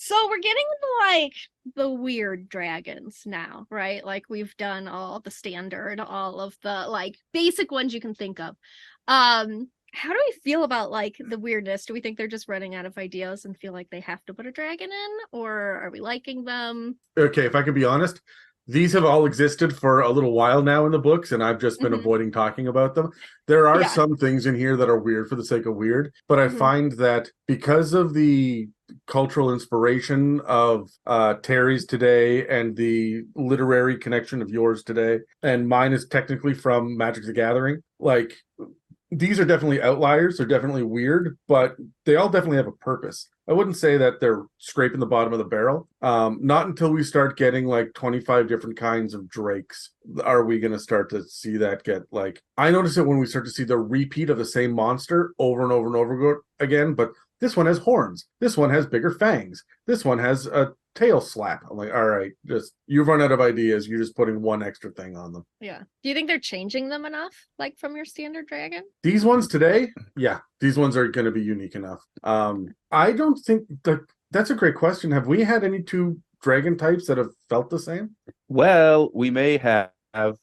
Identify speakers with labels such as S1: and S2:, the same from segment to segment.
S1: So we're getting into like the weird dragons now, right? Like we've done all the standard, all of the like basic ones you can think of. How do we feel about like the weirdness? Do we think they're just running out of ideas and feel like they have to put a dragon in, or are we liking them?
S2: Okay, if I can be honest, these have all existed for a little while now in the books, and I've just been avoiding talking about them. There are some things in here that are weird for the sake of weird, but I find that because of the cultural inspiration of Terry's today and the literary connection of yours today, and mine is technically from Magic the Gathering, like these are definitely outliers. They're definitely weird, but they all definitely have a purpose. I wouldn't say that they're scraping the bottom of the barrel. Not until we start getting like 25 different kinds of drakes are we going to start to see that get like... I notice it when we start to see the repeat of the same monster over and over and over again, but this one has horns. This one has bigger fangs. This one has a tail slap. I'm like, all right, just you've run out of ideas. You're just putting one extra thing on them.
S1: Yeah. Do you think they're changing them enough, like from your standard dragon?
S2: These ones today, yeah, these ones are going to be unique enough. I don't think that's a great question. Have we had any two dragon types that have felt the same?
S3: Well, we may have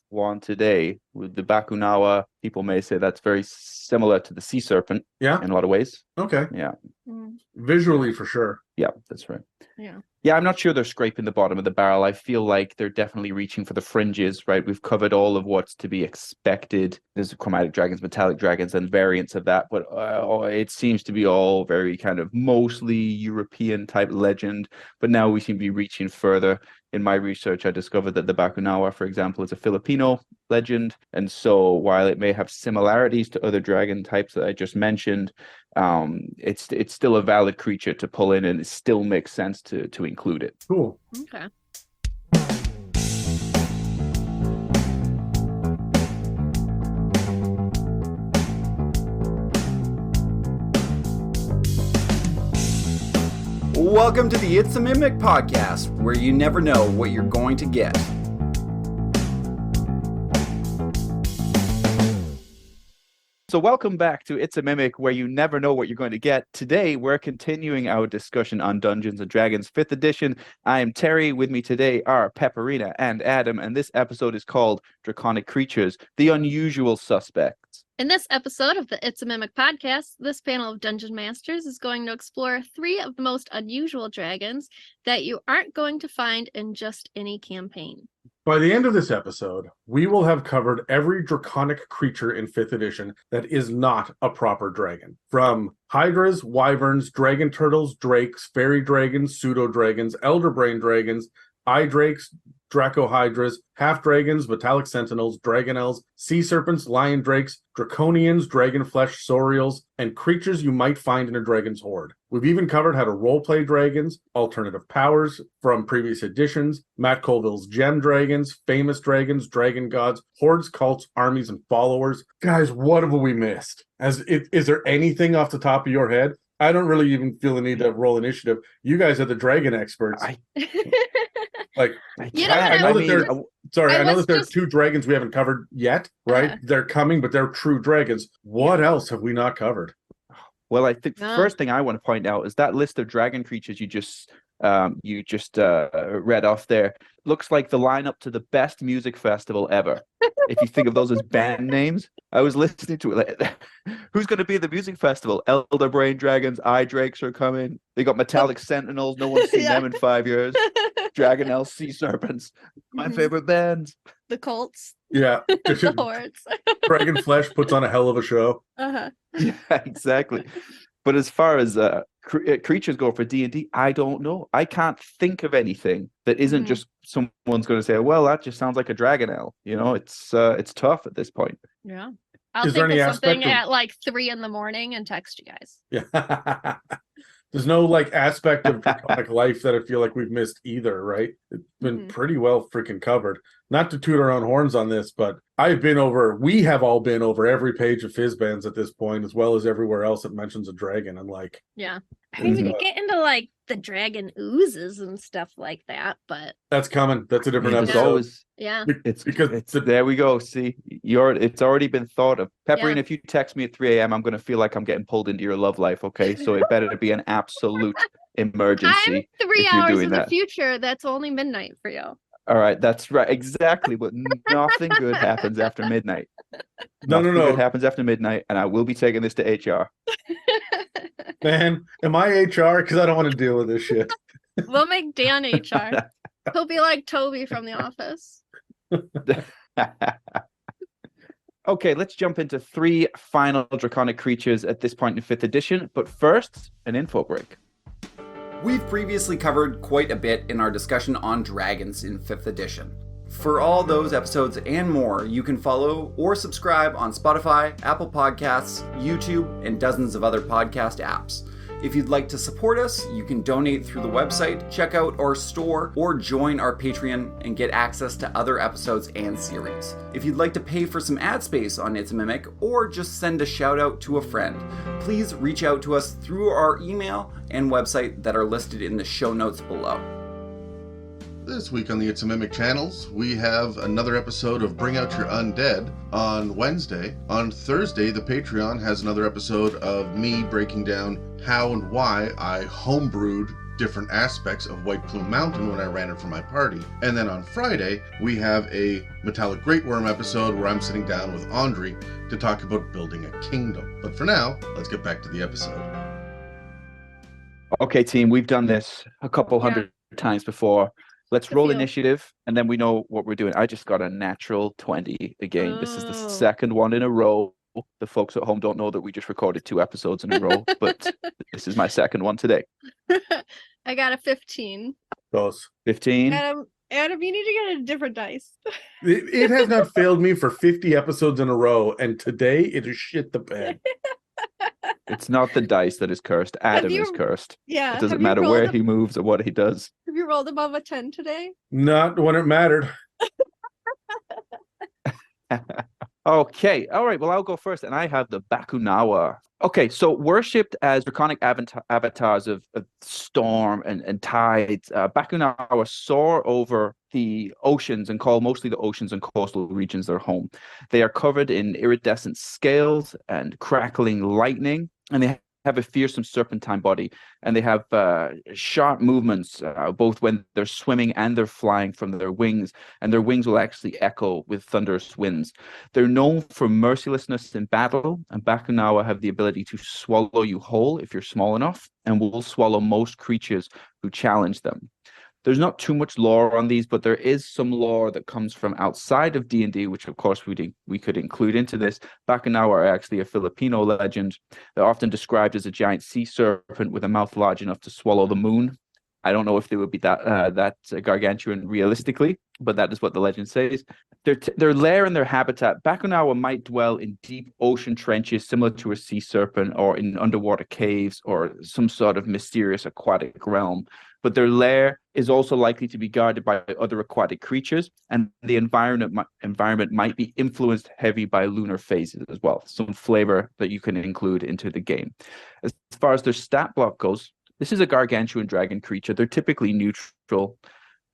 S3: one today with the Bakunawa. People may say that's very similar to the sea serpent.
S2: Yeah,
S3: in a lot of ways.
S2: Okay.
S3: Yeah.
S2: Visually, for sure.
S3: Yeah, that's right.
S1: Yeah.
S3: Yeah, I'm not sure they're scraping the bottom of the barrel. I feel like they're definitely reaching for the fringes, right? We've covered all of what's to be expected. There's chromatic dragons, metallic dragons, and variants of that, but it seems to be all very kind of mostly European type legend. But now we seem to be reaching further. In my research, I discovered that the Bakunawa, for example, is a Filipino legend. And so while it may have similarities to other dragon types that I just mentioned, it's still a valid creature to pull in, and it still makes sense to include it.
S2: Cool.
S1: Okay.
S4: Welcome to the It's a Mimic podcast, where you never know what you're going to get.
S3: So welcome back to It's a Mimic, where you never know what you're going to get. Today, we're continuing our discussion on Dungeons & Dragons 5th edition. I am Terry. With me today are Pepperina and Adam, and this episode is called Draconic Creatures, the Unusual Suspects.
S1: In this episode of the It's a Mimic podcast, this panel of Dungeon Masters is going to explore 3 of the most unusual dragons that you aren't going to find in just any campaign.
S2: By the end of this episode, we will have covered every draconic creature in 5th edition that is not a proper dragon. From hydras, wyverns, dragon turtles, drakes, fairy dragons, pseudo-dragons, elderbrain dragons, eye drakes, dracohydras, half-dragons, metallic sentinels, dragonels, sea serpents, lion drakes, draconians, dragonflesh, saurials, and creatures you might find in a dragon's horde. We've even covered how to roleplay dragons, alternative powers from previous editions, Matt Colville's gem dragons, famous dragons, dragon gods, hordes, cults, armies, and followers. Guys, what have we missed? Is there anything off the top of your head? I don't really even feel the need to roll initiative. You guys are the dragon experts. I know that there are 2 dragons we haven't covered yet, right? They're coming, but they're true dragons. What else have we not covered?
S3: Well, I think the first thing I want to point out is that list of dragon creatures you just read off there looks like the lineup to the best music festival ever. If you think of those as band names, I was listening to it. Like, who's going to be at the music festival? Elderbrain dragons, eye drakes are coming. They got metallic sentinels. No one's seen them in 5 years. Dragonels, sea serpents. My favorite bands.
S1: The cults.
S2: Yeah.
S1: The hordes.
S2: Dragonflesh puts on a hell of a show.
S1: Uh-huh.
S3: Yeah, exactly. But as far as creatures go for D&D, I don't know. I can't think of anything that isn't just someone's going to say, well, that just sounds like a dragonel. You know, it's tough at this point.
S1: Yeah. I'll think of something at like 3 a.m. and text you guys.
S2: Yeah. There's no like aspect of draconic life that I feel like we've missed either, right? It's been pretty well freaking covered. Not to toot our own horns on this, but we have all been over every page of Fizzbands at this point, as well as everywhere else that mentions a dragon. And like,
S1: yeah, I mean, we could get into like the dragon oozes and stuff like that, but
S2: that's coming. That's a different episode.
S3: Always,
S2: it's because
S3: there we go. See, it's already been thought of. Pepperina, if you text me at 3 a.m., I'm going to feel like I'm getting pulled into your love life. Okay, so it better be an absolute emergency.
S1: I'm 3
S3: if you're
S1: hours
S3: doing
S1: in
S3: that.
S1: the future. That's only midnight for you.
S3: All right, that's right. Exactly. But nothing good happens after midnight.
S2: No.
S3: Nothing good happens after midnight, and I will be taking this to HR.
S2: Man, am I HR? Because I don't want to deal with this shit.
S1: We'll make Dan HR. He'll be like Toby from The Office.
S3: Okay, let's jump into 3 final Draconic creatures at this point in 5th edition. But first, an info break.
S4: We've previously covered quite a bit in our discussion on dragons in 5th edition. For all those episodes and more, you can follow or subscribe on Spotify, Apple Podcasts, YouTube, and dozens of other podcast apps. If you'd like to support us, you can donate through the website, check out our store, or join our Patreon and get access to other episodes and series. If you'd like to pay for some ad space on It's a Mimic, or just send a shout out to a friend, please reach out to us through our email and website that are listed in the show notes below.
S5: This week on the It's a Mimic channels, we have another episode of Bring Out Your Undead on Wednesday. On Thursday, the Patreon has another episode of me breaking down how and why I homebrewed different aspects of White Plume Mountain when I ran it for my party. And then on Friday, we have a Metallic Great Worm episode where I'm sitting down with Andre to talk about building a kingdom. But for now, let's get back to the episode.
S3: Okay, team, we've done this a couple hundred times before. Let's roll initiative, and then we know what we're doing. I just got a natural 20 again. This is the second one in a row. The folks at home don't know that we just recorded 2 episodes in a row, but this is my second one today.
S1: I got a 15.
S2: Close.
S3: 15.
S1: Adam, you need to get a different dice.
S2: It has not failed me for 50 episodes in a row, and today it has shit the bed.
S3: It's not the dice that is cursed. Adam is cursed.
S1: Yeah.
S3: It doesn't matter where he moves or what he does.
S1: Have you rolled above a 10 today?
S2: Not when it mattered.
S3: Okay. All right. Well, I'll go first, and I have the Bakunawa. Okay, so worshipped as draconic avatars of storm and tides, Bakunawa soar over the oceans and call mostly the oceans and coastal regions their home. They are covered in iridescent scales and crackling lightning, and they have a fearsome serpentine body, and they have sharp movements both when they're swimming and they're flying from their wings, and their wings will actually echo with thunderous winds. They're known for mercilessness in battle, and Bakunawa have the ability to swallow you whole if you're small enough, and will swallow most creatures who challenge them. There's not too much lore on these, but there is some lore that comes from outside of D&D, which of course we could include into this. Bakunawa are actually a Filipino legend. They're often described as a giant sea serpent with a mouth large enough to swallow the moon. I don't know if they would be that gargantuan realistically, but that is what the legend says. Their lair and their habitat, Bakunawa might dwell in deep ocean trenches similar to a sea serpent, or in underwater caves, or some sort of mysterious aquatic realm. But their lair is also likely to be guarded by other aquatic creatures, and the environment might be influenced heavy by lunar phases as well. Some flavor that you can include into the game. As far as their stat block goes, this is a gargantuan dragon creature. They're typically neutral.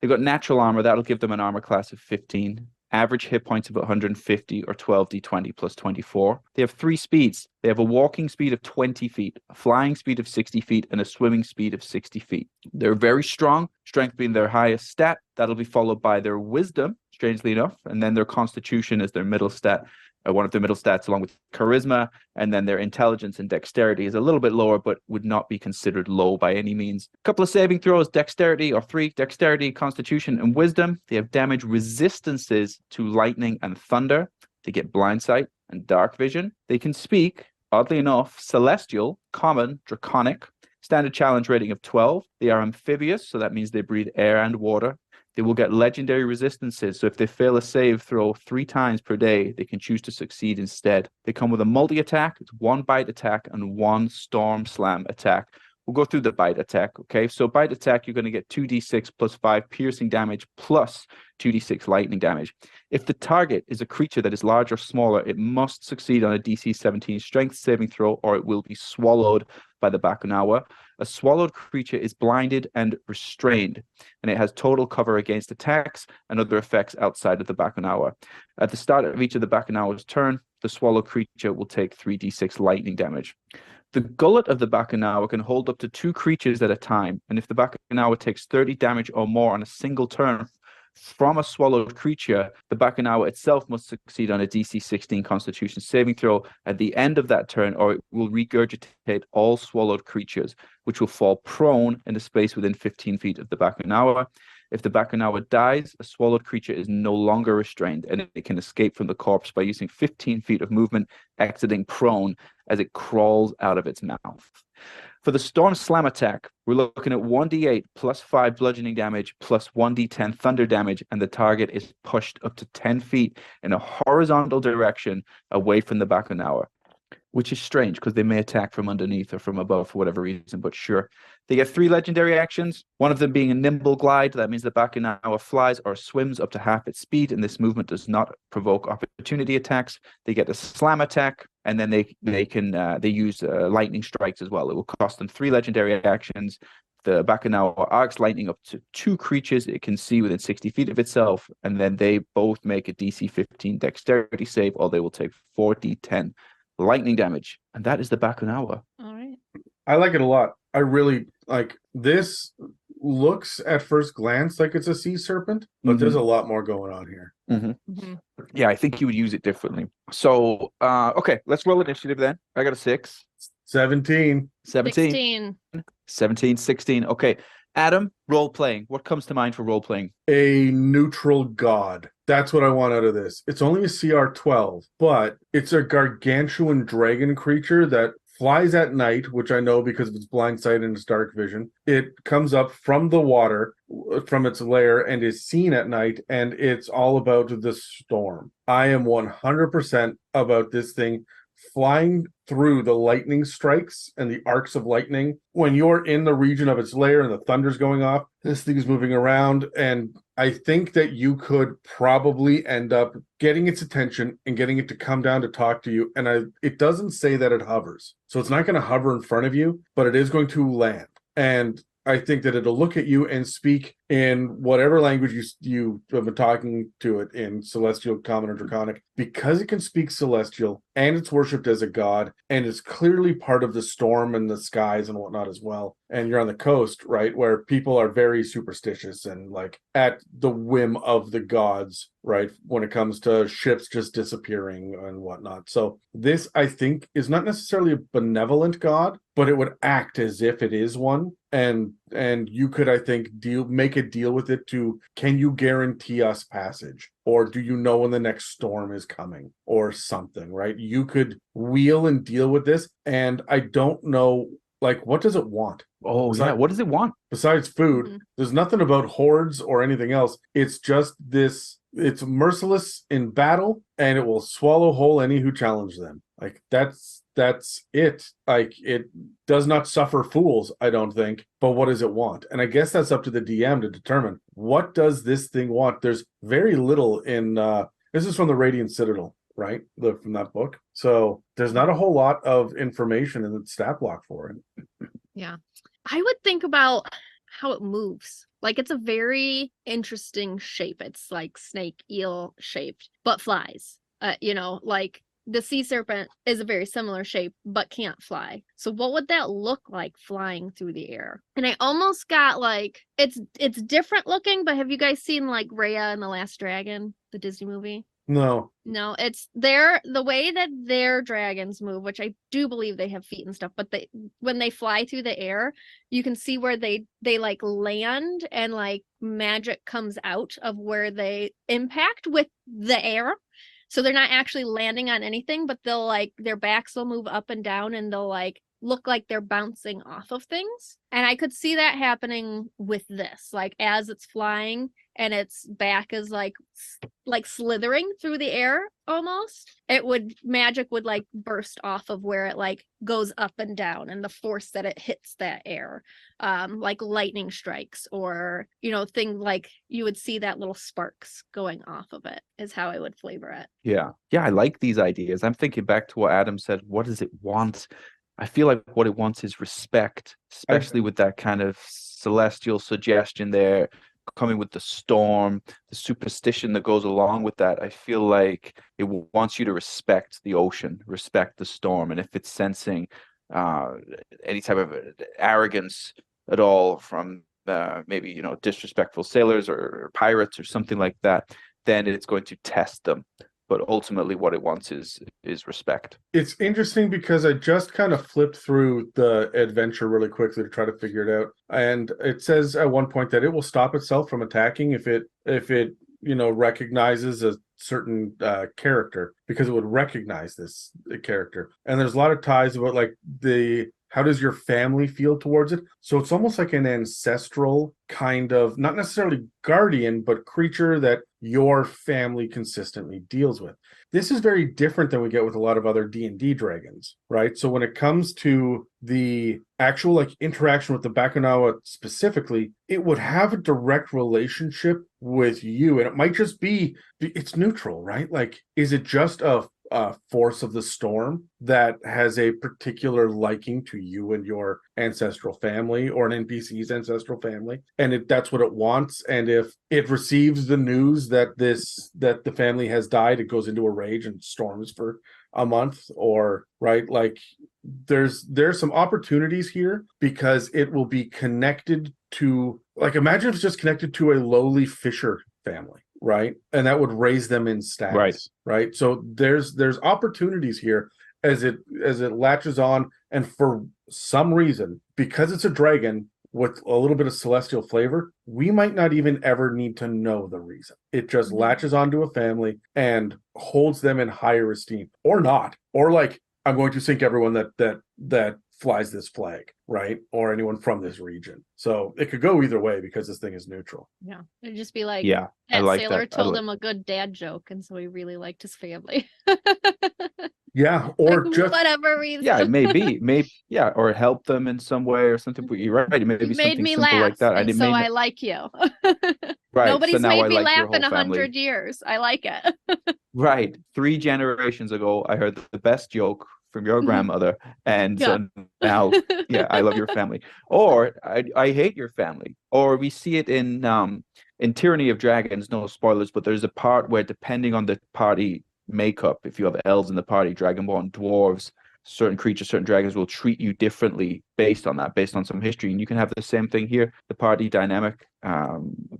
S3: They've got natural armor. That'll give them an armor class of 15. Average hit points of 150 or 12d20 plus 24. They have 3 speeds. They have a walking speed of 20 feet, a flying speed of 60 feet, and a swimming speed of 60 feet. They're very strong, strength being their highest stat. That'll be followed by their wisdom, strangely enough, and then their constitution is their middle stat, one of their middle stats, along with charisma, and then their intelligence and dexterity is a little bit lower, but would not be considered low by any means. A couple of saving throws, dexterity, or 3, dexterity, constitution, and wisdom. They have damage resistances to lightning and thunder. They get blind sight and dark vision. They can speak, oddly enough, celestial, common, draconic, standard challenge rating of 12. They are amphibious, so that means they breathe air and water. They will get legendary resistances, so if they fail a save throw 3 times per day, they can choose to succeed instead. They come with a multi-attack, it's 1 bite attack and 1 storm slam attack. We'll go through the bite attack, okay? So bite attack, you're going to get 2d6 plus 5 piercing damage plus 2d6 lightning damage. If the target is a creature that is large or smaller, it must succeed on a DC 17 strength saving throw, or it will be swallowed by the Bakunawa. A swallowed creature is blinded and restrained, and it has total cover against attacks and other effects outside of the Bakunawa. At the start of each of the Bakunawa's turn, the swallowed creature will take 3d6 lightning damage. The gullet of the Bakunawa can hold up to 2 creatures at a time, and if the Bakunawa takes 30 damage or more on a single turn from a swallowed creature, the Bakunawa itself must succeed on a DC 16 Constitution saving throw at the end of that turn, or it will regurgitate all swallowed creatures, which will fall prone in the space within 15 feet of the Bakunawa. If the Bakunawa dies, a swallowed creature is no longer restrained, and it can escape from the corpse by using 15 feet of movement, exiting prone as it crawls out of its mouth. For the Storm Slam attack, we're looking at 1d8 plus 5 bludgeoning damage plus 1d10 thunder damage, and the target is pushed up to 10 feet in a horizontal direction away from the Bakunawa, which is strange because they may attack from underneath or from above for whatever reason, but sure. They get 3 legendary actions, one of them being a nimble glide. That means the Bakunawa flies or swims up to half its speed, and this movement does not provoke opportunity attacks. They get a slam attack, and then they use lightning strikes as well. It will cost them 3 legendary actions. The Bakunawa arcs lightning up to 2 creatures it can see within 60 feet of itself, and then they both make a DC 15 dexterity save, or they will take 4d10 lightning damage. And that is the Bakunawa.
S1: All right.
S2: I like it a lot. I really like this. Looks at first glance like it's a sea serpent, but there's a lot more going on here.
S3: Yeah, I think you would use it differently. So, okay, let's roll initiative then. I got a 6.
S2: 17.
S3: 17. 17, 16. Okay. Adam, role playing. What comes to mind for role playing?
S2: A neutral god. That's what I want out of this. It's only a CR 12, but it's a gargantuan dragon creature that flies at night, which I know because of its blind sight and its dark vision. It comes up from the water, from its lair, and is seen at night, and it's all about the storm. I am 100% about this thing flying through the lightning strikes and the arcs of lightning. When you're in the region of its lair and the thunder's going off, this thing's moving around, and I think that you could probably end up getting its attention and getting it to come down to talk to you. And it doesn't say that it hovers. So it's not going to hover in front of you, but it is going to land. And I think that it'll look at you and speak in whatever language you have been talking to it in, Celestial, Common, or Draconic. Because it can speak Celestial and it's worshipped as a god and it's clearly part of the storm and the skies and whatnot as well. And you're on the coast, right, where people are very superstitious and like at the whim of the gods, right, when it comes to ships just disappearing and whatnot. So this, I think, is not necessarily a benevolent god, but it would act as if it is one. And you could, I think, make a deal with it to, can you guarantee us passage? Or do you know when the next storm is coming or something, right? You could wheel and deal with this. And I don't know, like, what does it want?
S3: Yeah, what does it want?
S2: Besides food, there's nothing about hordes or anything else. It's just this, it's merciless in battle, and it will swallow whole any who challenge them. Like, that's it. Like, it does not suffer fools, I don't think. But what does it want? And I guess that's up to the DM to determine, what does this thing want? There's very little in this is from the Radiant Citadel, right? From that book. So there's not a whole lot of information in the stat block for it.
S1: Yeah. I would think about how it moves. Like, it's a very interesting shape. It's like snake eel shaped, but flies. Like the sea serpent is a very similar shape, but can't fly. So what would that look like flying through the air? And I almost got like, it's different looking, but have you guys seen like Raya and the Last Dragon, the Disney movie?
S2: No,
S1: it's the way that their dragons move, which I do believe they have feet and stuff, but when they fly through the air, you can see where they like land, and like magic comes out of where they impact with the air. So they're not actually landing on anything, but they'll like, their backs will move up and down, and they'll like look like they're bouncing off of things. And I could see that happening with this, like as it's flying and its back is like slithering through the air almost. Magic would like burst off of where it like goes up and down, and the force that it hits that air, like lightning strikes, or thing like you would see that little sparks going off of it is how I would flavor it.
S3: Yeah, I like these ideas. I'm thinking back to what Adam said. What does it want? I feel like what it wants is respect, especially with that kind of celestial suggestion there, coming with the storm, the superstition that goes along with that. I feel like it wants you to respect the ocean, respect the storm. And if it's sensing any type of arrogance at all from maybe disrespectful sailors or pirates or something like that, then it's going to test them. But ultimately, what it wants is respect.
S2: It's interesting because I just kind of flipped through the adventure really quickly to try to figure it out, and it says at one point that it will stop itself from attacking if it recognizes a certain character, because it would recognize this character. And there's a lot of ties about like how does your family feel towards it? So it's almost like an ancestral kind of, not necessarily guardian, but creature that your family consistently deals with. This is very different than we get with a lot of other D&D dragons, right? So when it comes to the actual like interaction with the Bakunawa specifically, it would have a direct relationship with you. And it might just be, it's neutral, right? Like, is it just a force of the storm that has a particular liking to you and your ancestral family, or an NPC's ancestral family, and that's what it wants? And if it receives the news that the family has died, it goes into a rage and storms for a month, or right, like there's some opportunities here, because it will be connected to, like, imagine if it's just connected to a lowly fisher family, right? And that would raise them in status, right? So there's opportunities here as it latches on, and for some reason, because it's a dragon with a little bit of celestial flavor, we might not even ever need to know the reason. It just latches onto a family and holds them in higher esteem, or not, or like, I'm going to sink everyone that flies this flag, right? Or anyone from this region. So it could go either way, because this thing is neutral.
S1: Yeah. It'd just be like,
S3: Yeah, I
S1: that
S3: like
S1: sailor
S3: that.
S1: told him a good dad joke, and so he really liked his family.
S2: Yeah, or
S1: like,
S2: just
S1: whatever reason.
S3: Yeah, maybe, or help them in some way or something. But you're right, it may
S1: You
S3: be
S1: made
S3: something
S1: me
S3: simple
S1: laugh,
S3: like that.
S1: and so I like you.
S3: Right,
S1: Nobody's
S3: so now
S1: made
S3: I
S1: me
S3: like your
S1: laugh in
S3: whole family.
S1: 100 years. I like it.
S3: Right, 3 generations ago, I heard the best joke from your grandmother, and so now, yeah, I love your family, or I hate your family. Or we see it in Tyranny of Dragons. No spoilers, but there's a part where, depending on the party makeup, if you have elves in the party, dragonborn, dwarves, certain creatures, certain dragons will treat you differently based on some history. And you can have the same thing here. The party dynamic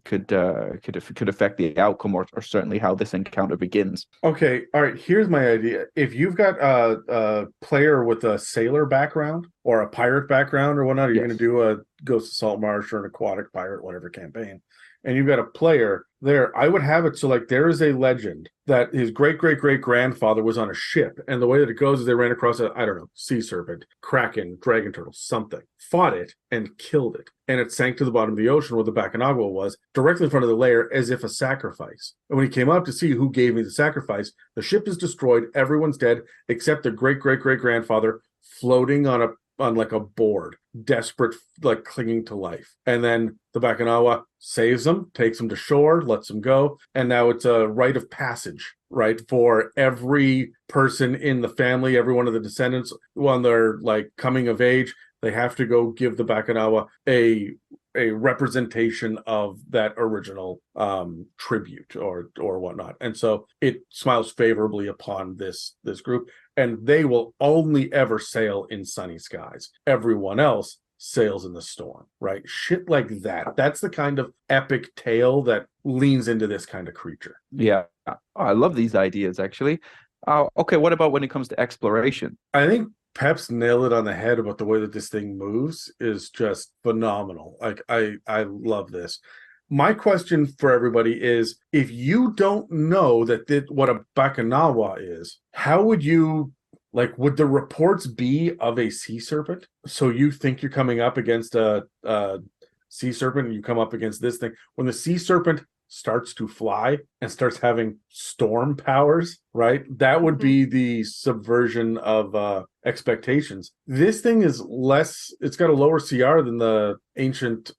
S3: could affect the outcome, or certainly how this encounter begins.
S2: Okay, all right, here's my idea. If you've got a player with a sailor background or a pirate background or whatnot, you're going to do a Ghost of Saltmarsh or an aquatic pirate, whatever campaign, and you've got a player there, I would have it so, like, there is a legend that his great-great-great-grandfather was on a ship, and the way that it goes is they ran across a, I don't know, sea serpent, kraken, dragon turtle, something, fought it, and killed it. And it sank to the bottom of the ocean where the Bakunawa was, directly in front of the lair, as if a sacrifice. And when he came up to see who gave me the sacrifice, the ship is destroyed, everyone's dead, except the great-great-great-grandfather floating on like a board, desperate, like clinging to life. And then the Bakunawa saves him, takes him to shore, lets him go, and now it's a rite of passage, right, for every person in the family, every one of the descendants, when they're like coming of age, they have to go give the Bakunawa a representation of that original tribute or whatnot. And so it smiles favorably upon this group, and they will only ever sail in sunny skies. Everyone else sails in the storm, right? Shit like that. That's the kind of epic tale that leans into this kind of creature.
S3: Yeah. Oh, I love these ideas, actually. Okay, what about when it comes to exploration?
S2: I think Pep's nailed it on the head about the way that this thing moves is just phenomenal. Like, I love this. My question for everybody is, if you don't know what a Bakunawa is, how would you, like, would the reports be of a sea serpent? So you think you're coming up against a sea serpent, and you come up against this thing. When the sea serpent starts to fly and starts having storm powers, right? That would be the subversion of expectations. This thing is it's got a lower CR than the ancient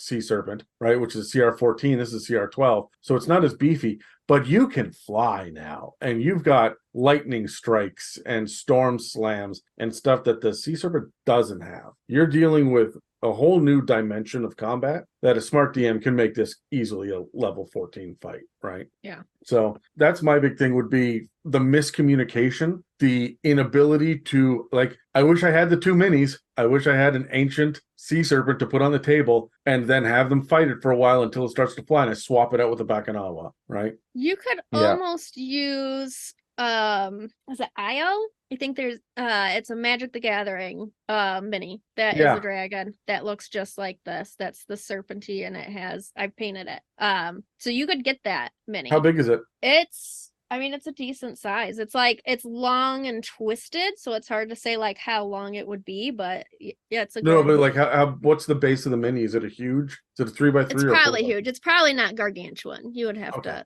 S2: sea serpent, right? Which is CR 14. This is CR 12. So it's not as beefy, but you can fly now, and you've got lightning strikes and storm slams and stuff that the sea serpent doesn't have. You're dealing with a whole new dimension of combat that a smart DM can make this easily a level 14 fight, right?
S1: Yeah.
S2: So that's my big thing would be the miscommunication, the inability to, like, I wish I had the 2 minis. I wish I had an ancient sea serpent to put on the table and then have them fight it for a while until it starts to fly and I swap it out with a Bakunawa, right?
S1: You could almost use is it Io? I think there's it's a Magic the Gathering mini that is a dragon that looks just like this. That's the Serpenty and I've painted it. So you could get that mini.
S2: How big is it?
S1: It's a decent size. It's long and twisted, so it's hard to say like how long it would be, but yeah, it's a
S2: No,
S1: good...
S2: but like how what's the base of the mini? Is it a huge? Is it a 3x3?
S1: It's probably huge. It's probably not gargantuan. You would have to,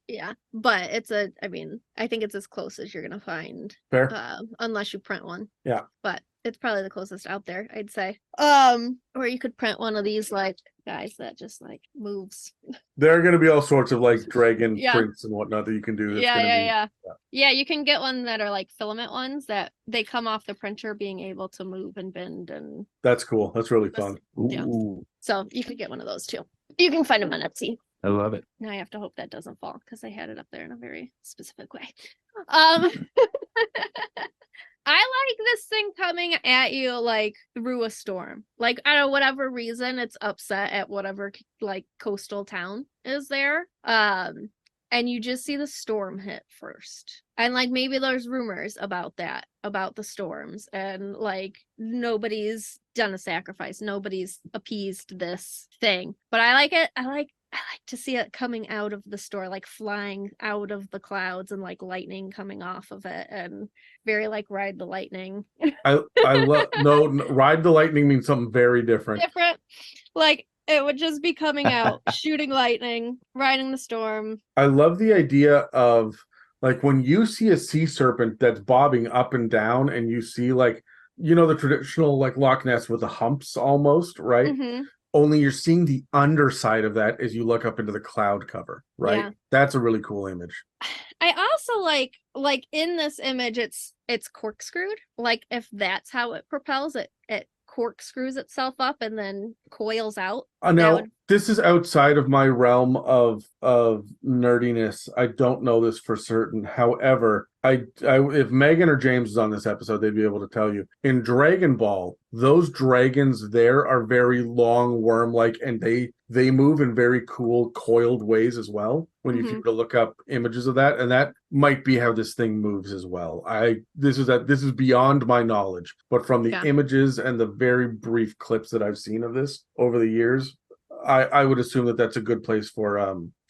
S1: but I think it's as close as you're gonna find.
S2: Fair.
S1: Unless you print one.
S2: Yeah.
S1: But it's probably the closest out there, I'd say. Or you could print one of these like guys that just like moves.
S2: There are going to be all sorts of like dragon prints and whatnot that you can do.
S1: Yeah, you can get one that are like filament ones that they come off the printer being able to move and bend, and
S2: that's cool. That's really fun.
S1: Yeah. So you could get one of those too. You can find them on Etsy.
S3: I love it.
S1: Now I have to hope that doesn't fall because I had it up there in a very specific way. I like this thing coming at you like through a storm. Like, I don't know, whatever reason it's upset at whatever like coastal town is there. And you just see the storm hit first. And like maybe there's rumors about that, about the storms, and like nobody's done a sacrifice, nobody's appeased this thing. But I like it. I like to see it coming out of the store, like flying out of the clouds and like lightning coming off of it, and very like Ride the Lightning.
S2: I love Ride the Lightning means something very different.
S1: Like it would just be coming out, shooting lightning, riding the storm.
S2: I love the idea of like when you see a sea serpent that's bobbing up and down, and you see like, you know, the traditional like Loch Ness with the humps almost, right?
S1: Mm-hmm.
S2: Only you're seeing the underside of that as you look up into the cloud cover, right? Yeah. That's a really cool image.
S1: I also like in this image, it's corkscrewed. Like if that's how it propels, it corkscrews itself up and then coils out.
S2: Now, this is outside of my realm of nerdiness. I don't know this for certain. However, I if Megan or James was on this episode, they'd be able to tell you. In Dragon Ball, those dragons there are very long, worm-like, and they move in very cool, coiled ways as well. When you were to look up images of that, and that might be how this thing moves as well. This is beyond my knowledge, but from the images and the very brief clips that I've seen of this over the years, I would assume that that's a good place for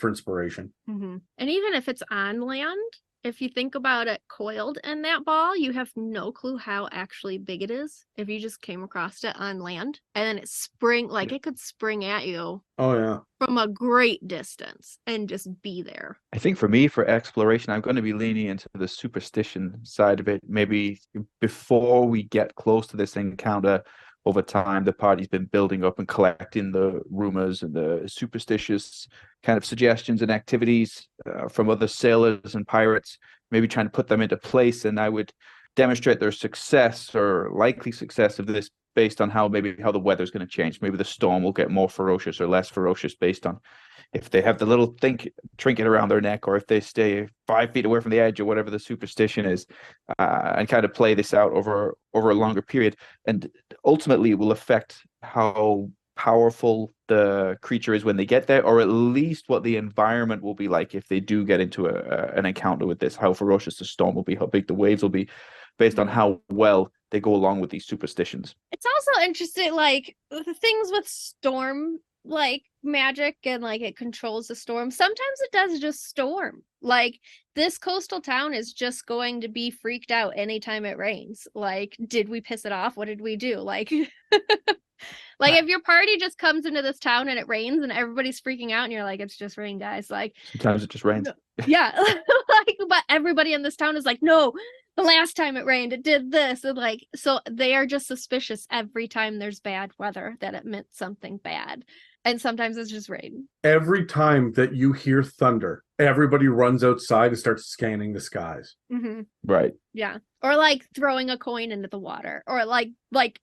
S2: inspiration.
S1: Mm-hmm. And even if it's on land, if you think about it coiled in that ball, you have no clue how actually big it is if you just came across it on land, and then it could spring at you.
S2: Oh yeah,
S1: from a great distance and just be there.
S3: I think for me, for exploration, I'm going to be leaning into the superstition side of it. Maybe before we get close to this encounter, over time, the party's been building up and collecting the rumors and the superstitious kind of suggestions and activities from other sailors and pirates, maybe trying to put them into place. And I would demonstrate their success or likely success of this based on how the weather's going to change. Maybe the storm will get more ferocious or less ferocious based on if they have the little trinket around their neck, or if they stay 5 feet away from the edge, or whatever the superstition is, and kind of play this out over a longer period. And ultimately it will affect how powerful the creature is when they get there, or at least what the environment will be like if they do get into an encounter with this, how ferocious the storm will be, how big the waves will be, based on how well they go along with these superstitions.
S1: It's also interesting, like the things with storm, like magic, and like it controls the storm. Sometimes it does just storm. Like this coastal town is just going to be freaked out anytime it rains. Like, did we piss it off? What did we do? Like like if your party just comes into this town and it rains and everybody's freaking out and you're like, it's just rain, guys. Like
S3: sometimes it just rains.
S1: Yeah. Like, but everybody in this town is like, no, the last time it rained, it did this. And like, so they are just suspicious every time there's bad weather that it meant something bad. And sometimes it's just rain.
S2: Every time that you hear thunder, everybody runs outside and starts scanning the skies.
S3: Right.
S1: Yeah. Or like throwing a coin into the water, or like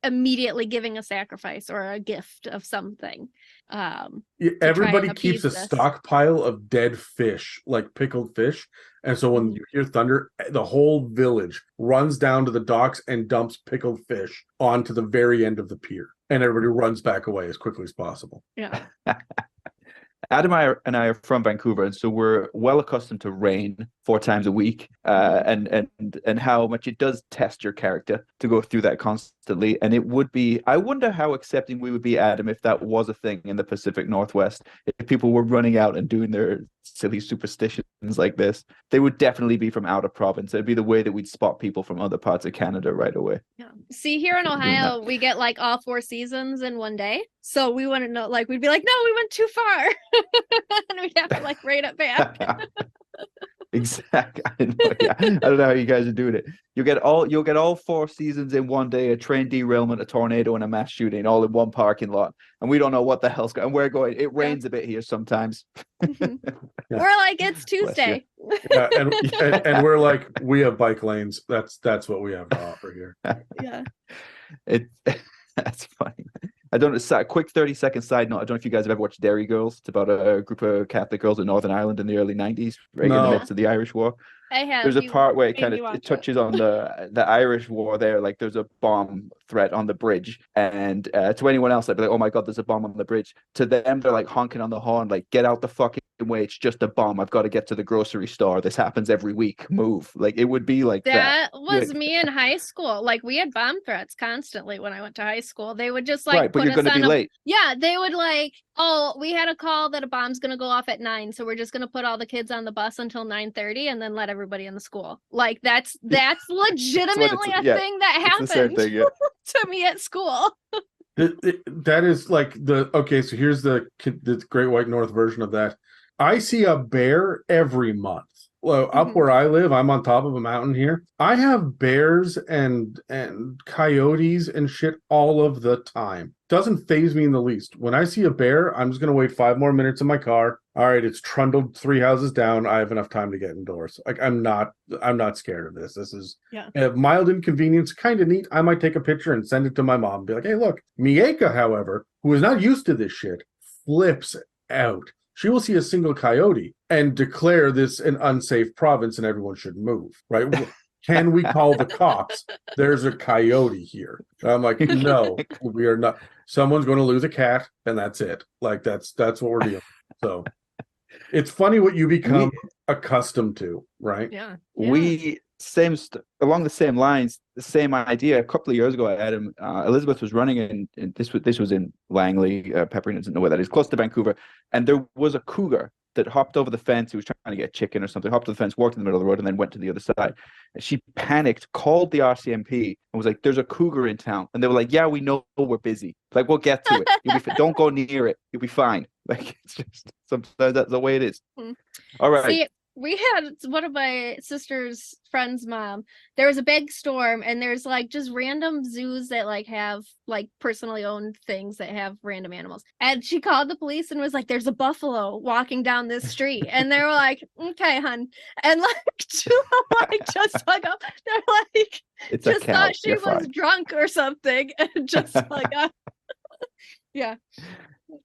S1: immediately giving a sacrifice or a gift of something.
S2: Everybody keeps a stockpile of dead fish, like pickled fish. And so when you hear thunder, the whole village runs down to the docks and dumps pickled fish onto the very end of the pier. And everybody runs back away as quickly as possible.
S1: Yeah.
S3: Adam and I are from Vancouver, and so we're well accustomed to rain 4 times a week, and how much it does test your character to go through that constantly. And it would be, I wonder how accepting we would be, Adam, if that was a thing in the Pacific Northwest. If people were running out and doing their silly superstitions like this, they would definitely be from out of province. It'd be the way that we'd spot people from other parts of Canada right away.
S1: Yeah. See, here in Ohio, we get like all 4 seasons in one day. So we wouldn't know, like, we'd be like, no, we went too far. And we'd have to like rein it back.
S3: Exactly. I don't know how you guys are doing it. You'll get all 4 seasons in one day: a train derailment, a tornado, and a mass shooting, all in one parking lot. And we don't know what the hell's going. And we're going. It rains a bit here sometimes.
S1: We're like, it's Tuesday.
S2: And we're like, we have bike lanes. That's what we have to offer here.
S1: Yeah.
S3: That's funny. I don't know. A quick 30-second side note. I don't know if you guys have ever watched Derry Girls. It's about a group of Catholic girls in Northern Ireland in the early 90s, right in the midst of the Irish War.
S1: I have.
S3: There's a part where it touches on the Irish War there. Like there's a bomb threat on the bridge, and to anyone else, I'd be like, oh my God, there's a bomb on the bridge. To them, they're like honking on the horn, like, get out the fucking way. It's just a bomb. I've got to get to the grocery store. This happens every week. Move. Like it would be like that.
S1: That was me in high school. Like we had bomb threats constantly when I went to high school. They would just like,
S3: right, but you're going to be late.
S1: Yeah, they would like, oh, we had a call that a bomb's going to go off at 9, so we're just going to put all the kids on the bus until 9:30 and then let everybody in the school. Like that's legitimately a thing that happened to me at school.
S2: That is like so here's the Great White North version of that. I see a bear every month. Well, up where I live, I'm on top of a mountain here. I have bears and coyotes and shit all of the time. Doesn't faze me in the least. When I see a bear, I'm just going to wait 5 more minutes in my car. All right, it's trundled 3 houses down. I have enough time to get indoors. Like I'm not scared of this. This is a mild inconvenience, kind of neat. I might take a picture and send it to my mom and be like, hey, look. Mieka, however, who is not used to this shit, flips out. She will see a single coyote and declare this an unsafe province and everyone should move, right? Can we call the cops? There's a coyote here. And I'm like, no, we are not. Someone's going to lose a cat and that's it. Like that's what we're doing. So it's funny what you become accustomed to, right?
S1: Yeah.
S3: Along the same lines, the same idea. A couple of years ago, Adam, Elizabeth was running in this was in Langley. Pepperina doesn't know where that is, close to Vancouver, and there was a cougar that hopped over the fence. He was trying to get chicken or something. Hopped to the fence, walked in the middle of the road, and then went to the other side. And she panicked, called the RCMP, and was like, "There's a cougar in town." And they were like, "Yeah, we know, we're busy. Like, we'll get to it. Don't go near it. You'll be fine." Like, it's just sometimes that's the way it is. All right.
S1: See, we had one of my sister's friend's mom. There was a big storm, and there's like just random zoos that like have like personally owned things that have random animals. And she called the police and was like, "There's a buffalo walking down this street," and they were like, "Okay, hun," and like just hung up. They're like,
S3: it's
S1: just thought she
S3: You're
S1: was
S3: fine.
S1: drunk or something, and just hung up. Yeah.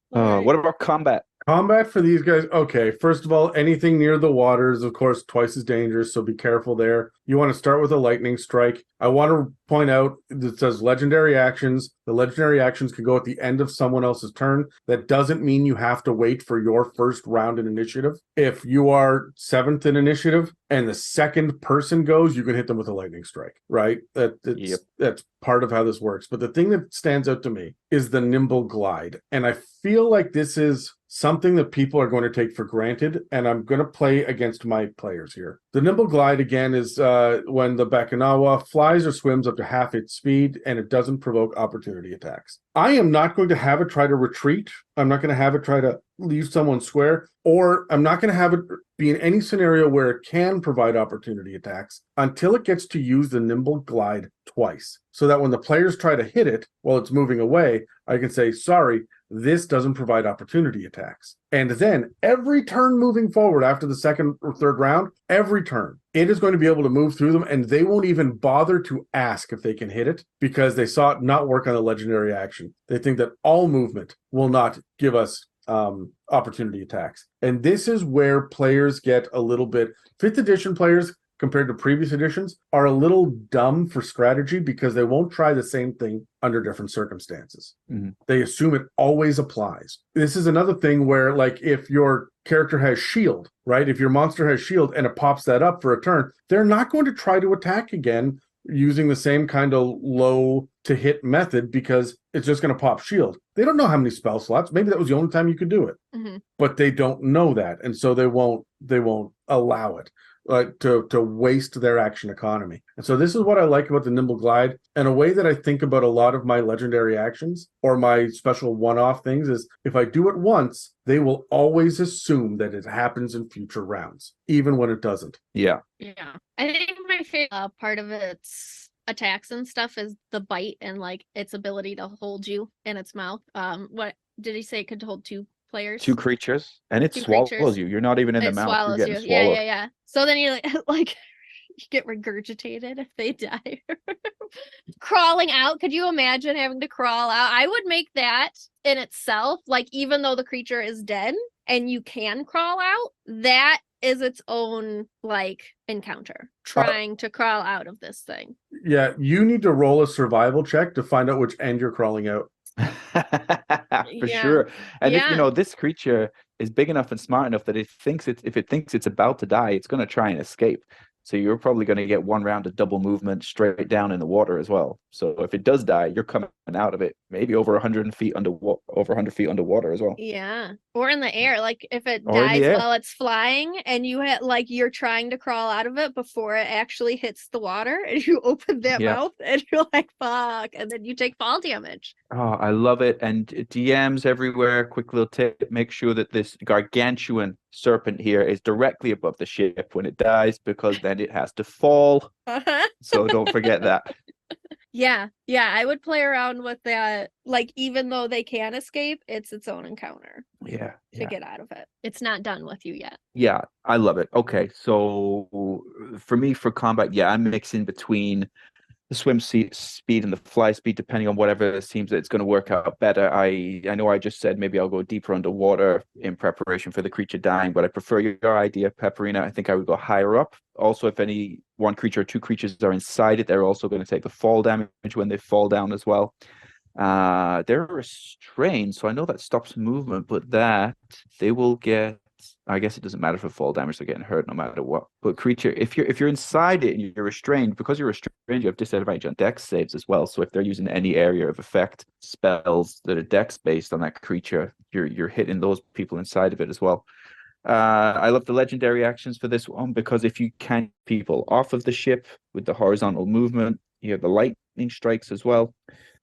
S3: What about combat?
S2: Combat for these guys. Okay, first of all, anything near the water is, of course, twice as dangerous, so be careful there. You want to start with a lightning strike. I want to point out that it says legendary actions. The legendary actions can go at the end of someone else's turn. That doesn't mean you have to wait for your first round in initiative. If you are 7th in initiative and the second person goes, you can hit them with a lightning strike, right? That's part of how this works. But the thing that stands out to me is the nimble glide. And I feel like this is something that people are going to take for granted, and I'm going to play against my players here. The nimble glide, again, is when the Bakunawa flies or swims up to half its speed, and it doesn't provoke opportunity attacks. I am not going to have it try to retreat. I'm not going to have it try to leave someone square, or I'm not going to have it be in any scenario where it can provide opportunity attacks until it gets to use the nimble glide twice. So that when the players try to hit it while it's moving away, I can say, sorry, this doesn't provide opportunity attacks. And then every turn moving forward after the second or third round, every turn, it is going to be able to move through them, and they won't even bother to ask if they can hit it because they saw it not work on a legendary action. They think that all movement will not give us opportunity attacks. And this is where players get a little bit, 5th edition players compared to previous editions are a little dumb for strategy because they won't try the same thing under different circumstances.
S3: Mm-hmm.
S2: They assume it always applies. This is another thing where, like, if your character has shield, right? If your monster has shield and it pops that up for a turn, they're not going to try to attack again using the same kind of low to hit method because it's just going to pop shield. They don't know how many spell slots. Maybe that was the only time you could do it, but they don't know that. And so they won't allow it. To waste their action economy. And so this is what I like about the Nimble Glide, and a way that I think about a lot of my legendary actions or my special one-off things is if I do it once, they will always assume that it happens in future rounds, even when it doesn't.
S1: Yeah. I think my favorite part of its attacks and stuff is the bite and like its ability to hold you in its mouth. What did he say? It could hold 2 players,
S3: 2 creatures, and it swallows you. You're not even in the mouth.
S1: Swallows
S3: You're getting
S1: you.
S3: swallowed.
S1: Yeah. So then you like you get regurgitated if they die. Crawling out. Could you imagine having to crawl out? I would make that in itself, like even though the creature is dead and you can crawl out, that is its own like encounter, trying to crawl out of this thing.
S2: Yeah, you need to roll a survival check to find out which end you're crawling out.
S3: For sure. And if, this creature is big enough and smart enough that if it thinks it's about to die, it's going to try and escape. So you're probably going to get 1 round of double movement straight down in the water as well. So if it does die, you're coming out of it maybe over 100 feet underwater as well.
S1: Yeah, or in the air. Like if it dies while it's flying, and you're trying to crawl out of it before it actually hits the water, and you open that mouth, and you're like, "Fuck!" and then you take fall damage.
S3: Oh, I love it. And DMs everywhere. Quick little tip: make sure that this gargantuan serpent here is directly above the ship when it dies, because then it has to fall. So don't forget that.
S1: Yeah, I would play around with that. Like, even though they can escape, it's its own encounter. To get out of it. It's not done with you yet.
S3: Yeah, I love it. Okay, so for me, for combat, I'm mixing between the swim speed and the fly speed, depending on whatever seems that it's going to work out better. I know I just said maybe I'll go deeper underwater in preparation for the creature dying, but I prefer your idea, Pepperina. I think I would go higher up. Also, if any 1 creature or 2 creatures are inside it, they're also going to take the fall damage when they fall down as well. They're restrained, so I know that stops movement, but that they will get. I guess it doesn't matter for fall damage; they're getting hurt no matter what. But creature, if you're inside it and you're restrained, because you're restrained, you have disadvantage on dex saves as well. So if they're using any area of effect spells that are dex based on that creature, you're hitting those people inside of it as well. I love the legendary actions for this one because if you can people off of the ship with the horizontal movement, you have the lightning strikes as well.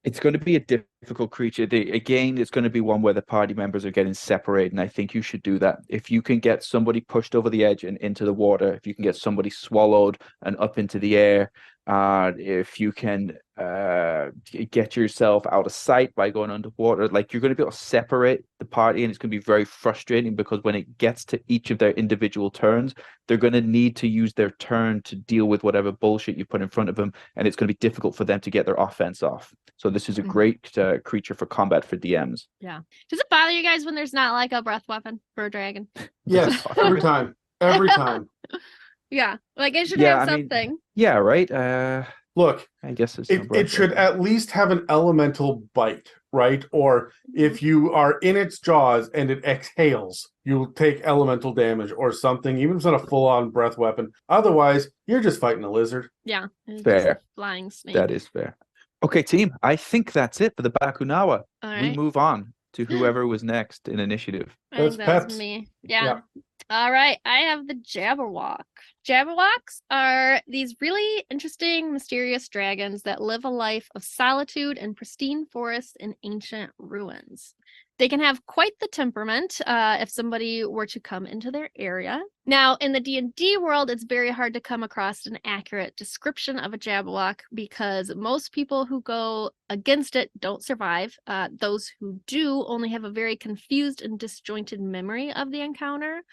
S3: It's going to be a difficult creature. Again, it's going to be one where the party members are getting separated, and I think you should do that. If you can get somebody pushed over the edge and into the water, if you can get somebody swallowed and up into the air, if you can get yourself out of sight by going underwater, like you're going to be able to separate the party, and it's going to be very frustrating because when it gets to each of their individual turns, they're going to need to use their turn to deal with whatever bullshit you put in front of them, and it's going to be difficult for them to get their offense off. So this is a great creature for combat for DMs.
S1: Yeah. Does it bother you guys when there's not like a breath weapon for a dragon?
S2: Yes, every time.
S1: Yeah, like it should have something.
S3: Right.
S2: Look,
S3: I guess
S2: it should at least have an elemental bite, right? Or if you are in its jaws and it exhales, you'll take elemental damage or something, even if it's not a full-on breath weapon. Otherwise, you're just fighting a lizard.
S1: Yeah.
S3: Fair.
S1: Flying snake.
S3: That is fair. Okay, team, I think that's it for the Bakunawa.
S1: All right.
S3: We move on to whoever was next in initiative.
S1: I think that's me. Yeah. All right. I have the Jabberwock. Jabberwocks are these really interesting, mysterious dragons that live a life of solitude in pristine forests and ancient ruins. They can have quite the temperament if somebody were to come into their area. Now, in the D&D world, it's very hard to come across an accurate description of a Jabberwock because most people who go against it don't survive. Those who do only have a very confused and disjointed memory of the encounter,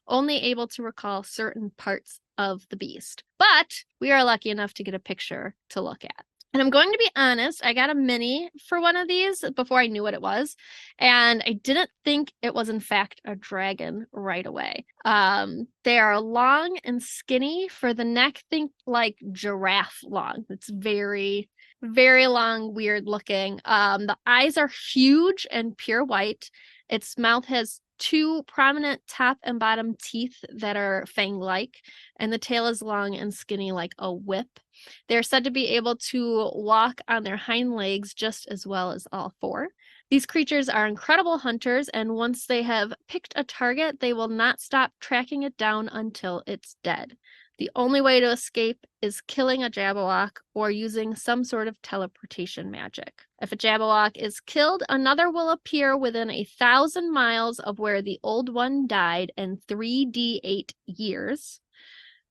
S1: only able to recall certain parts of the beast. But we are lucky enough to get a picture to look at. And I'm going to be honest, I got a mini for one of these before I knew what it was. And I didn't think it was in fact a dragon right away. They are long and skinny for the neck, think like giraffe long. It's very, very long, weird looking. The eyes are huge and pure white. Its mouth has 2 prominent top and bottom teeth that are fang-like, and the tail is long and skinny like a whip. They're said to be able to walk on their hind legs just as well as all 4. These creatures are incredible hunters, and once they have picked a target, they will not stop tracking it down until it's dead. The only way to escape is killing a Jabberwock or using some sort of teleportation magic. If a Jabberwock is killed, another will appear within 1,000 miles of where the old one died in 3d8 years.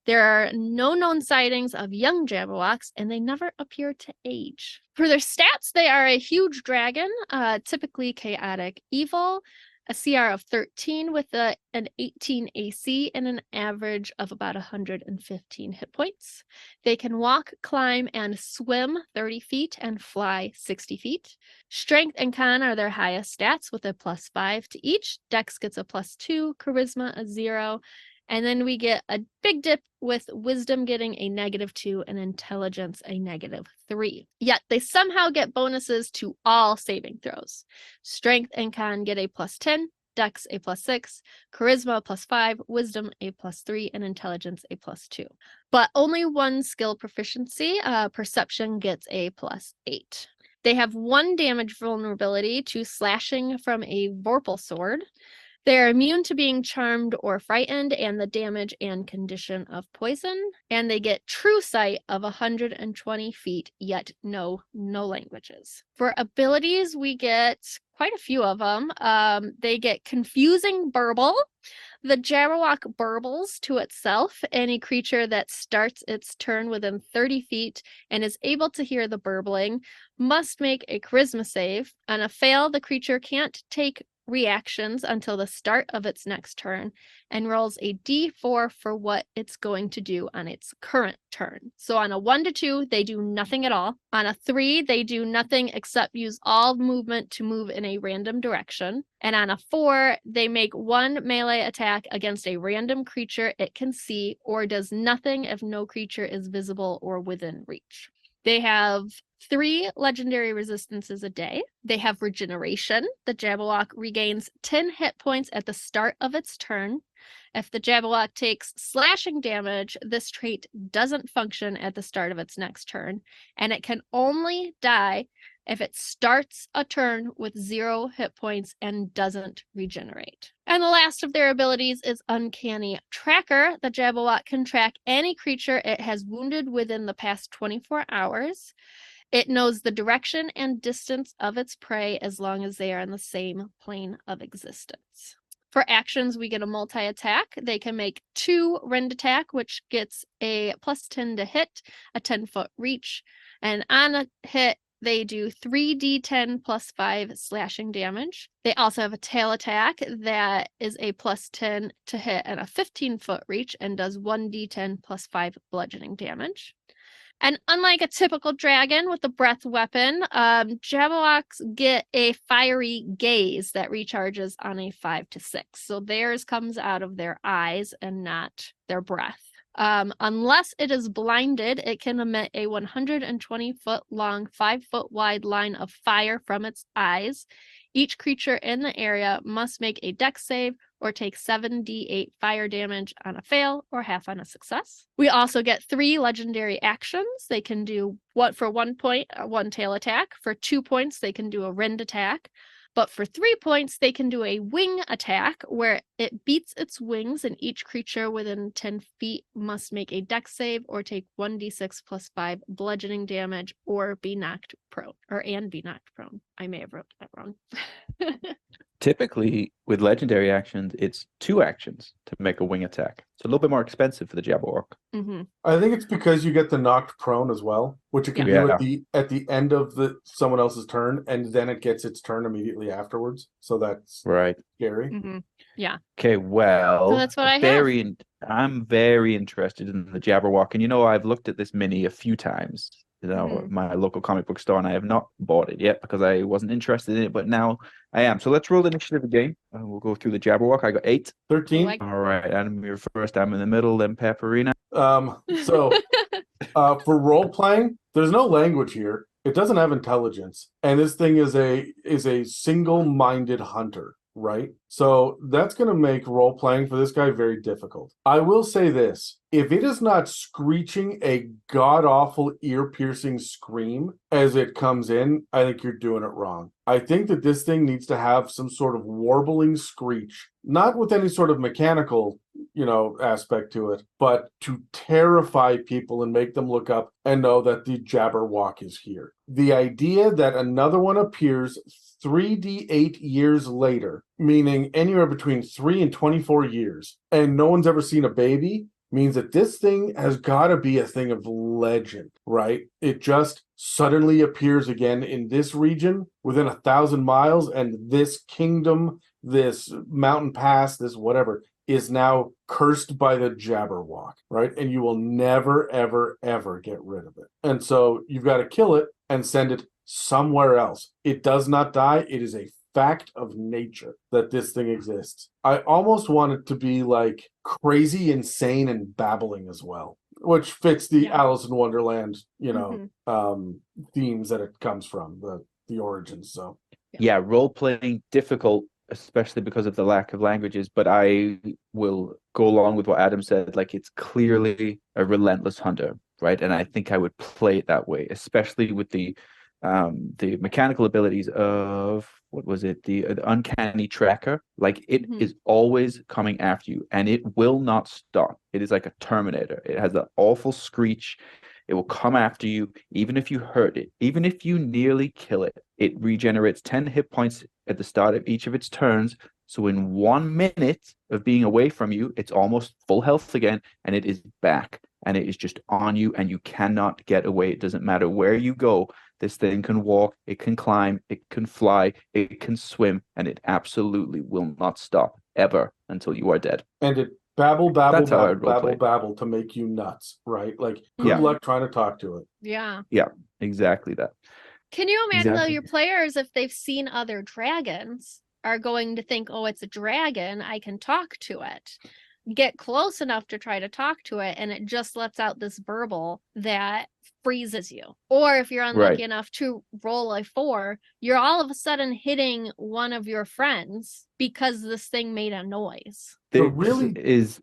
S1: There are no known sightings of young Jabberwocks, and they never appear to age. For their stats, they are a huge dragon, typically chaotic evil, a CR of 13 with an 18 AC and an average of about 115 hit points. They can walk, climb, and swim 30 feet and fly 60 feet. Strength and Con are their highest stats with a +5 to each. Dex gets a +2, Charisma a 0, and then we get a big dip with Wisdom getting a -2 and Intelligence a -3. Yet they somehow get bonuses to all saving throws. Strength and Con get a +10, Dex a +6, Charisma a +5, Wisdom a +3, and Intelligence a +2. But only one skill proficiency, Perception, gets a +8. They have 1 damage vulnerability to slashing from a Vorpal sword. They're immune to being charmed or frightened and the damage and condition of poison. And they get true sight of 120 feet, yet no languages. For abilities, we get quite a few of them. They get Confusing Burble. The Jabberwock burbles to itself. Any creature that starts its turn within 30 feet and is able to hear the burbling must make a Charisma save. On a fail, the creature can't take reactions until the start of its next turn and rolls a d4 for what it's going to do on its current turn. So on a 1 to 2, they do nothing at all. On a 3, they do nothing except use all movement to move in a random direction. And on a 4, they make 1 melee attack against a random creature it can see, or does nothing if no creature is visible or within reach. They have 3 legendary resistances a day. They have Regeneration. The Jabberwock regains 10 hit points at the start of its turn. If the Jabberwock takes slashing damage, this trait doesn't function at the start of its next turn, and it can only die if it starts a turn with 0 hit points and doesn't regenerate. And the last of their abilities is Uncanny Tracker. The Jabberwock can track any creature it has wounded within the past 24 hours. It knows the direction and distance of its prey as long as they are in the same plane of existence. For actions, we get a multi-attack. They can make 2 rend attack, which gets a +10 to hit, a 10-foot reach. And on a hit, they do 3d10 +5 slashing damage. They also have a tail attack that is a +10 to hit and a 15-foot reach and does 1d10 +5 bludgeoning damage. And unlike a typical dragon with a breath weapon, Jabberwocks get a fiery gaze that recharges on a 5 to 6. So theirs comes out of their eyes and not their breath. Unless it is blinded, it can emit a 120-foot long, 5-foot wide line of fire from its eyes. Each creature in the area must make a dex save or take 7d8 fire damage on a fail or half on a success. We also get 3 legendary actions. They can do for 1 point, 1 tail attack. For 2 points, they can do a rend attack. But for 3 points, they can do a wing attack where It beats its wings, and each creature within 10 feet must make a dex save or take 1d6 plus 5 bludgeoning damage or be knocked prone. Be knocked prone. I may have wrote that wrong.
S3: Typically, with legendary actions, it's 2 actions to make a wing attack. It's a little bit more expensive for the Jabberwock.
S1: Mm-hmm.
S2: I think it's because you get the knocked prone as well, which it can do at the end of someone else's turn, and then it gets its turn immediately afterwards. So that's
S3: right.
S2: Scary.
S1: Mm-hmm. Yeah.
S3: Okay, well,
S1: so that's what I have.
S3: I'm very interested in the Jabberwock, and I've looked at this mini a few times. At my local comic book store, and I have not bought it yet because I wasn't interested in it, but now I am. So let's roll the initiative again. We'll go through the Jabberwock. I got 8. 13. All right, Adam, you're first. I'm in the middle, then Pepperina.
S2: For role playing, there's no language here. It doesn't have intelligence, and this thing is a single-minded hunter. Right? So that's going to make role playing for this guy very difficult. I will say this. If it is not screeching a god-awful ear-piercing scream as it comes in, I think you're doing it wrong. I think that this thing needs to have some sort of warbling screech, not with any sort of mechanical, aspect to it, but to terrify people and make them look up and know that the Jabberwock is here. The idea that another one appears 3d8 years later, meaning anywhere between 3 and 24 years, and no one's ever seen a baby, means that this thing has got to be a thing of legend, right? It just suddenly appears again in this region within 1,000 miles, and this kingdom, this mountain pass, this whatever, is now cursed by the Jabberwock, right? And you will never, ever, ever get rid of it. And so you've got to kill it and send it somewhere else. It does not die. It is a fact of nature that this thing exists. I almost want it to be like crazy, insane, and babbling as well, which fits the Alice in Wonderland, themes that it comes from, the origins. So
S3: yeah, role playing difficult, especially because of the lack of languages, but I will go along with what Adam said. Like, it's clearly a relentless hunter, right? And I think I would play it that way, especially with the mechanical abilities of, what was it, the uncanny tracker. Like, it is always coming after you, and it will not stop. It is like a Terminator. It has that awful screech. It will come after you, even if you hurt it, even if you nearly kill it. It regenerates 10 hit points at the start of each of its turns. So in 1 minute of being away from you, it's almost full health again, and it is back. And it is just on you, and you cannot get away. It doesn't matter where you go. This thing can walk, it can climb, it can fly, it can swim, and it absolutely will not stop ever until you are dead.
S2: And it babble to make you nuts, right? Like, good luck trying to talk to it.
S1: Yeah.
S3: Yeah, exactly that.
S1: Can you imagine, though, your players, if they've seen other dragons, are going to think, oh, it's a dragon, I can talk to it. Get close enough to try to talk to it, and it just lets out this burble that freezes you. Or if you're unlucky enough to roll a 4, you're all of a sudden hitting one of your friends because this thing made a noise.
S3: This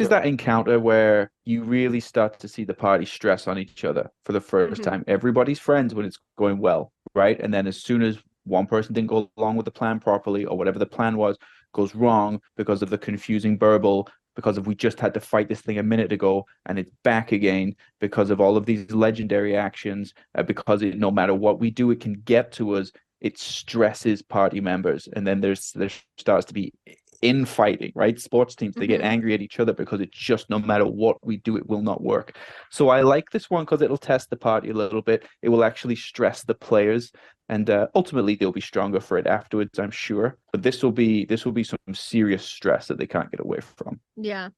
S3: is that encounter where you really start to see the party stress on each other for the first time. Everybody's friends when it's going well, right? And then as soon as one person didn't go along with the plan properly, or whatever the plan was goes wrong because of the confusing burble, because we just had to fight this thing a minute ago, and it's back again because of all of these legendary actions, because no matter what we do, it can get to us. It stresses party members, and then there starts to be infighting, right? Sports teams, they get angry at each other because it's just, no matter what we do, it will not work. So I like this one because it'll test the party a little bit. It will actually stress the players, and ultimately they'll be stronger for it afterwards, I'm sure. But this will be some serious stress that they can't get away from.
S1: Yeah.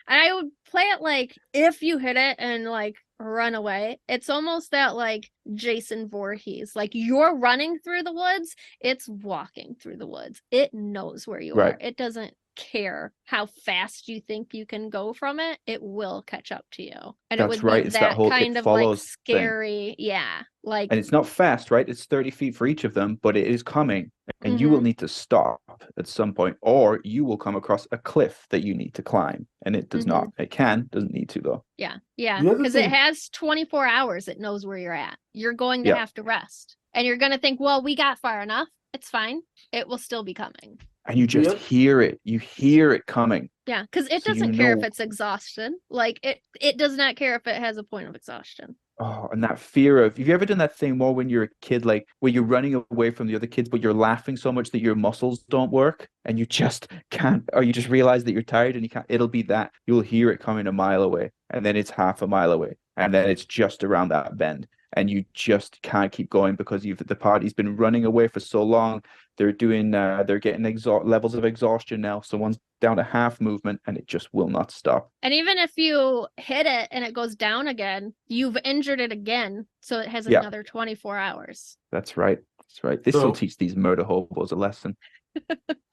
S1: And I would play it like, if you hit it and like run away, it's almost that like Jason Voorhees, like, you're running through the woods, it's walking through the woods. It knows where you are. It doesn't care how fast you think you can go from it. It will catch up to you. And
S3: that's
S1: it would be
S3: it's
S1: that
S3: whole,
S1: kind of like scary thing. Like,
S3: and it's not fast, right? It's 30 feet for each of them, but it is coming, and you will need to stop at some point, or you will come across a cliff that you need to climb, and it does not. It doesn't need to, though.
S1: Yeah because it has 24 hours. It knows where you're at. You're going to have to rest, and you're going to think, well, we got far enough, it's fine. It will still be coming.
S3: and you just hear it. You hear it coming.
S1: Yeah, because it doesn't care if it's exhaustion. Like it does not care if it has a point of exhaustion.
S3: Oh, and that fear of, have you ever done that thing more when you're a kid, like where you're running away from the other kids, but you're laughing so much that your muscles don't work and you just can't, or you just realize that you're tired and you can't, it'll be that. You'll hear it coming a mile away and then it's half a mile away and then it's just around that bend and you just can't keep going because the party's been running away for so long. They're getting levels of exhaustion now. Someone's down to half movement and it just will not stop.
S1: And even if you hit it and it goes down again, you've injured it again. So it has another 24 hours.
S3: That's right. That's right. This will teach these murder hobos a lesson.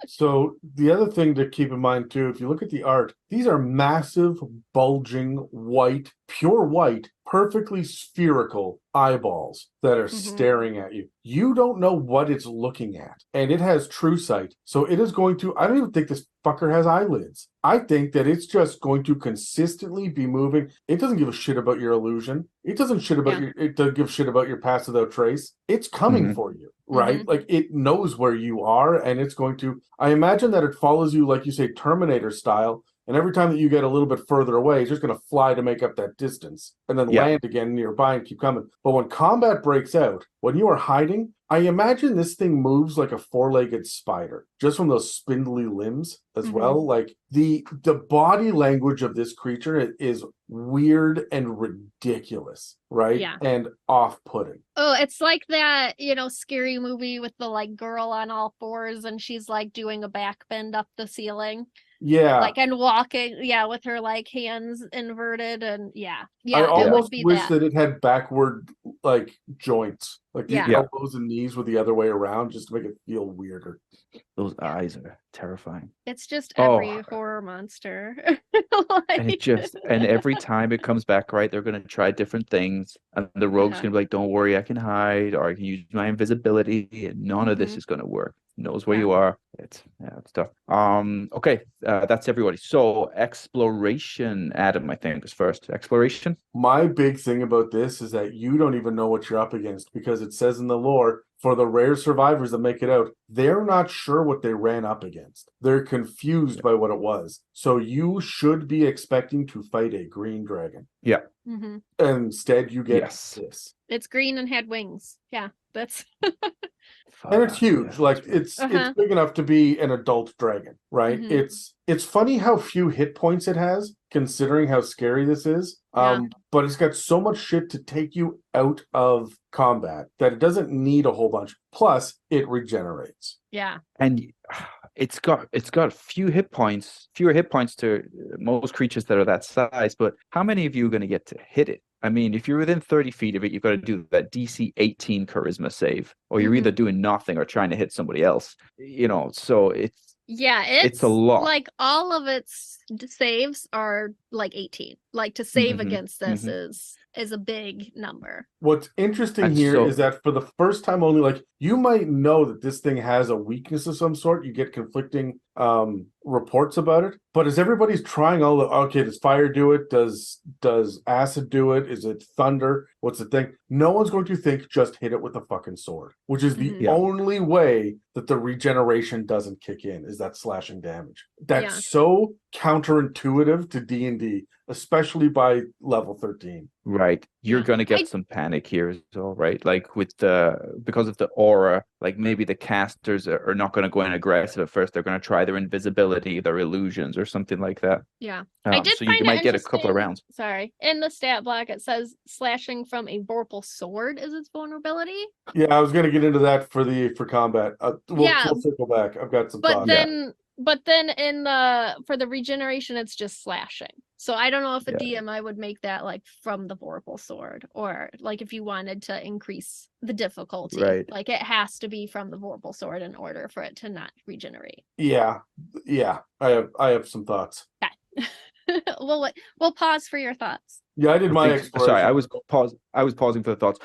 S2: So the other thing to keep in mind too, if you look at the art, these are massive, bulging, white, pure white, perfectly spherical eyeballs that are staring at you. You don't know what it's looking at, and it has true sight. So it is going to, I don't even think this fucker has eyelids. I think that it's just going to consistently be moving. It doesn't give a shit about your illusion. It doesn't give shit about your pass without trace. It's coming for you, right? Like it knows where you are, and it's going to, I imagine that it follows you, like you say, Terminator style. And every time that you get a little bit further away, it's just going to fly to make up that distance and then land again nearby and keep coming. But when combat breaks out, when you are hiding, I imagine this thing moves like a four-legged spider, just from those spindly limbs as well. Like the body language of this creature is weird and ridiculous, right? Yeah. And off-putting.
S1: Oh, it's like that, scary movie with the like girl on all fours and she's like doing a back bend up the ceiling.
S2: Yeah.
S1: Like and walking, with her like hands inverted and
S2: I almost wish that it had backward like joints. Like the elbows and knees were the other way around just to make it feel weirder.
S3: Those eyes are terrifying.
S1: It's just every horror monster.
S3: And every time it comes back, right, they're going to try different things. And the rogue's going to be like, don't worry, I can hide, or I can use my invisibility. And none of this is going to work. Knows where you are. It's tough. Okay, that's everybody. So exploration, Adam, I think, is first. Exploration.
S2: My big thing about this is that you don't even know what you're up against because it says in the lore, for the rare survivors that make it out, they're not sure what they ran up against. They're confused by what it was. So you should be expecting to fight a green dragon.
S3: Yeah.
S2: Instead, you get this.
S1: It's green and had wings. Yeah, that's...
S2: And it's huge. Like it's big enough to be an adult dragon, right? It's funny how few hit points it has, considering how scary this is. But it's got so much shit to take you out of combat that it doesn't need a whole bunch. Plus, it regenerates.
S1: Yeah.
S3: And it's got fewer hit points to most creatures that are that size, but how many of you are going to get to hit it? I mean, if you're within 30 feet of it, you've got to do that DC 18 charisma save, or you're either doing nothing or trying to hit somebody else. So it's a lot.
S1: Like all of its saves are like 18. Like to save against this is a big number.
S2: What's interesting is that for the first time only, like you might know that this thing has a weakness of some sort. You get conflicting reports about it, but as everybody's trying does fire do it? Does acid do it? Is it thunder? What's the thing? No one's going to think just hit it with a fucking sword, which is the only way that the regeneration doesn't kick in, is that slashing damage. That's so counterintuitive to D&D, especially by level 13.
S3: Right. You're going to get some panic here as well, right? Like because of the aura, like maybe the casters are not going to go in aggressive at first. They're going to try their invisibility, their illusions, or something like that.
S1: Yeah.
S3: I did find you might get a couple of rounds.
S1: Sorry. In the stat block, it says slashing from a vorpal sword is its vulnerability.
S2: Yeah, I was going to get into that for combat. We'll circle back. I've got some thoughts.
S1: But then for the regeneration, it's just slashing. So I don't know if a DM I would make that like from the vorpal sword, or like if you wanted to increase the difficulty, like it has to be from the vorpal sword in order for it to not regenerate. Yeah.
S2: I have some thoughts.
S1: Okay. We'll pause for your thoughts.
S2: Yeah, I did my exploration.
S3: Sorry, I was pausing for the thoughts.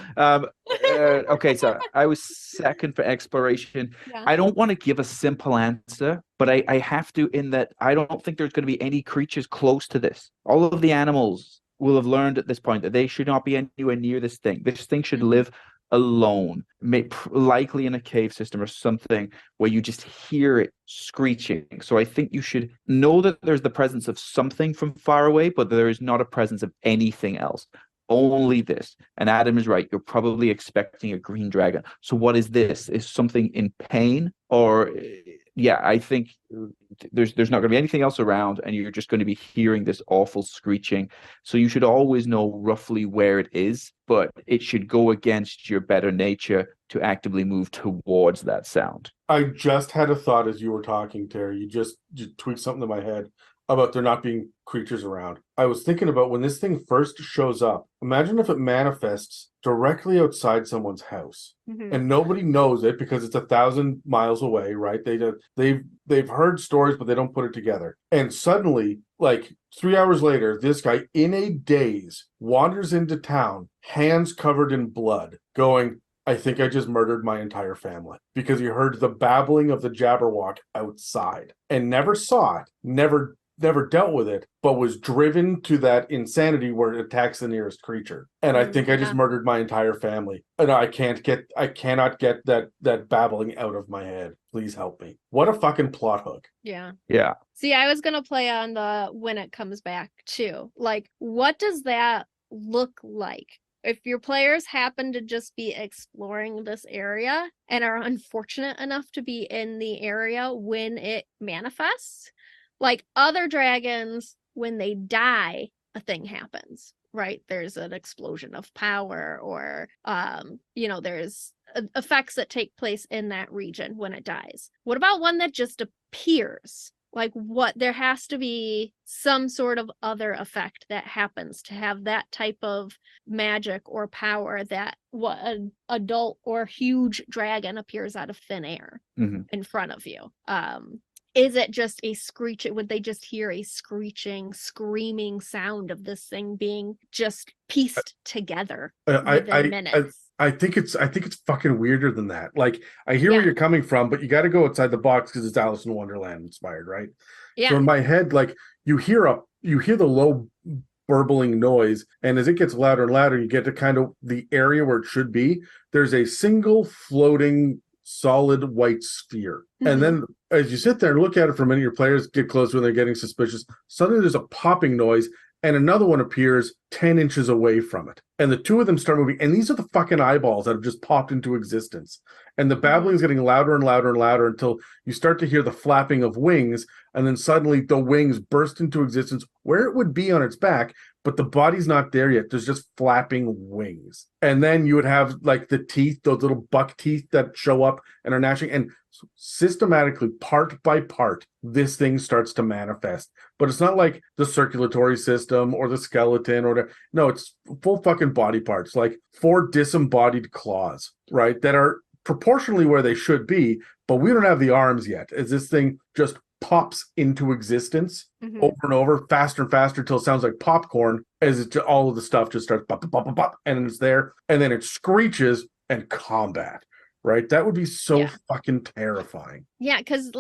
S3: Okay, so I was second for exploration. Yeah. I don't want to give a simple answer, but I have to, in that I don't think there's going to be any creatures close to this. All of the animals will have learned at this point that they should not be anywhere near this thing. This thing should live alone, likely in a cave system or something where you just hear it screeching. So I think you should know that there's the presence of something from far away, but there is not a presence of anything else. Only this. And Adam is right. You're probably expecting a green dragon. So what is this? Is something in pain? Or yeah, I think there's not going to be anything else around, and you're just going to be hearing this awful screeching. So you should always know roughly where it is, but it should go against your better nature to actively move towards that sound.
S2: I just had a thought as you were talking, Terry. You tweaked something in my head about there not being creatures around. I was thinking about when this thing first shows up, imagine if it manifests directly outside someone's house and nobody knows it because it's 1,000 miles away, right? They've heard stories, but they don't put it together. And suddenly, like 3 hours later, this guy in a daze wanders into town, hands covered in blood, going, I think I just murdered my entire family, because he heard the babbling of the Jabberwock outside and never saw it, never dealt with it, but was driven to that insanity where it attacks the nearest creature. And I think I just murdered my entire family. And I cannot get that babbling out of my head. Please help me. What a fucking plot hook.
S1: Yeah.
S3: Yeah.
S1: See, I was gonna play on the when it comes back too. Like, what does that look like? If your players happen to just be exploring this area and are unfortunate enough to be in the area when it manifests, like other dragons, when they die, a thing happens, right? There's an explosion of power, or, there's effects that take place in that region when it dies. What about one that just appears? Like, there has to be some sort of other effect that happens to have that type of magic or power that an adult or huge dragon appears out of thin air in front of you. Is it just a screech? Would they just hear a screeching, screaming sound of this thing being just pieced together within minutes?
S2: I think it's fucking weirder than that. Like, I hear where you're coming from, but you got to go outside the box because it's Alice in Wonderland inspired, right?
S1: Yeah.
S2: So in my head, like, you hear the low burbling noise, and as it gets louder and louder, you get to kind of the area where it should be. There's a single floating solid white sphere. And then as you sit there and look at it for a minute, your players get close when they're getting suspicious. Suddenly there's a popping noise, and another one appears 10 inches away from it. And the two of them start moving. And these are the fucking eyeballs that have just popped into existence. And the babbling is getting louder and louder and louder until you start to hear the flapping of wings. And then suddenly the wings burst into existence where it would be on its back, but the body's not there yet. There's just flapping wings. And then you would have like the teeth, those little buck teeth that show up and are gnashing. And systematically, part by part, this thing starts to manifest. But it's not like the circulatory system or the skeleton no, it's full fucking body parts, like 4 disembodied claws, right? That are proportionally where they should be, but we don't have the arms yet, as this thing just pops into existence over and over, faster and faster, till it sounds like popcorn, as all of the stuff just starts pop, pop, pop, pop, and it's there, and then it screeches and combat. Right? That would be so fucking terrifying.
S1: Yeah, because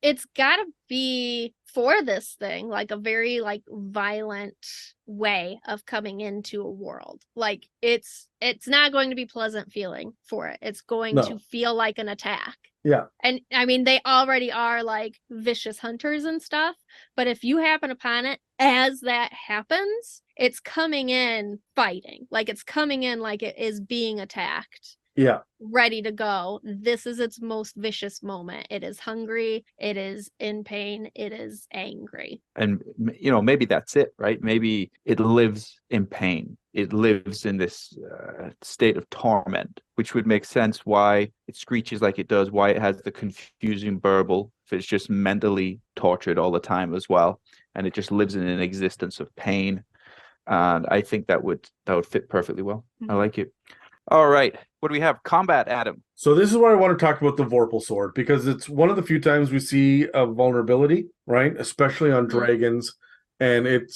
S1: it's gotta be for this thing like a very like violent way of coming into a world. Like it's not going to be pleasant feeling for it. It's going to feel like an attack.
S2: Yeah.
S1: And I mean, they already are like vicious hunters and stuff, but if you happen upon it as that happens, it's coming in fighting. Like it's coming in like it is being attacked.
S2: Yeah.
S1: Ready to go. This is its most vicious moment. It is hungry. It is in pain. It is angry.
S3: And, maybe that's it, right? Maybe it lives in pain. It lives in this state of torment, which would make sense why it screeches like it does, why it has the confusing burble, if it's just mentally tortured all the time as well. And it just lives in an existence of pain. And I think that would fit perfectly well. I like it. All right. What do we have? Combat, Adam.
S2: So this is where I want to talk about the Vorpal Sword, because it's one of the few times we see a vulnerability, right? Especially on dragons. And it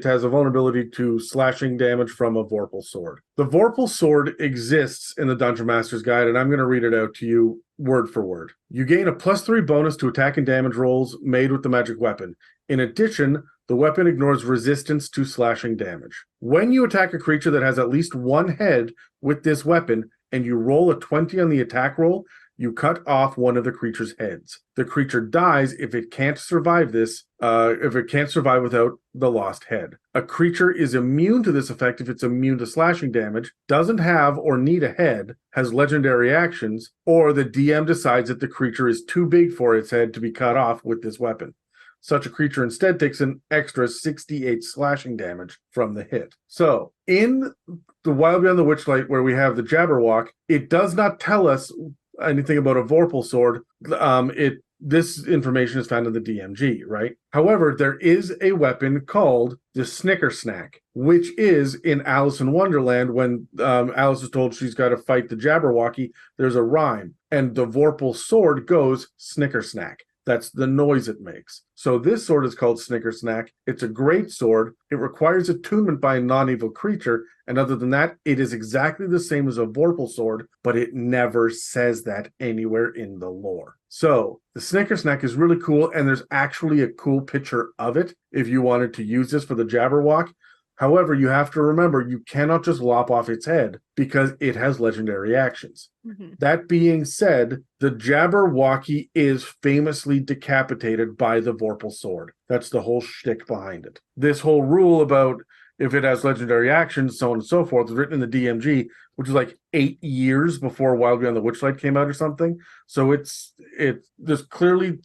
S2: has a vulnerability to slashing damage from a Vorpal Sword. The Vorpal Sword exists in the Dungeon Master's Guide, and I'm going to read it out to you word for word. You gain a +3 bonus to attack and damage rolls made with the magic weapon. In addition, the weapon ignores resistance to slashing damage. When you attack a creature that has at least one head with this weapon and you roll a 20 on the attack roll, you cut off one of the creature's heads. The creature dies if it can't survive without the lost head. A creature is immune to this effect if it's immune to slashing damage, doesn't have or need a head, has legendary actions, or the DM decides that the creature is too big for its head to be cut off with this weapon. Such a creature instead takes an extra 68 slashing damage from the hit. So, in the Wild Beyond the Witchlight, where we have the Jabberwock, it does not tell us anything about a Vorpal sword. This information is found in the DMG, right? However, there is a weapon called the Snicker Snack, which is in Alice in Wonderland when Alice is told she's got to fight the Jabberwocky. There's a rhyme, and the Vorpal sword goes Snicker Snack. That's the noise it makes. So this sword is called Snicker Snack. It's a great sword. It requires attunement by a non-evil creature, and other than that, it is exactly the same as a Vorpal sword, but it never says that anywhere in the lore. So the Snicker Snack is really cool, and there's actually a cool picture of it if you wanted to use this for the Jabberwock. However, you have to remember you cannot just lop off its head because it has legendary actions. Mm-hmm. That being said, the Jabberwocky is famously decapitated by the Vorpal sword. That's the whole shtick behind it. This whole rule about if it has legendary actions, so on and so forth, was written in the DMG, which is like 8 years before Wild Beyond the Witchlight came out or something. So there's clearly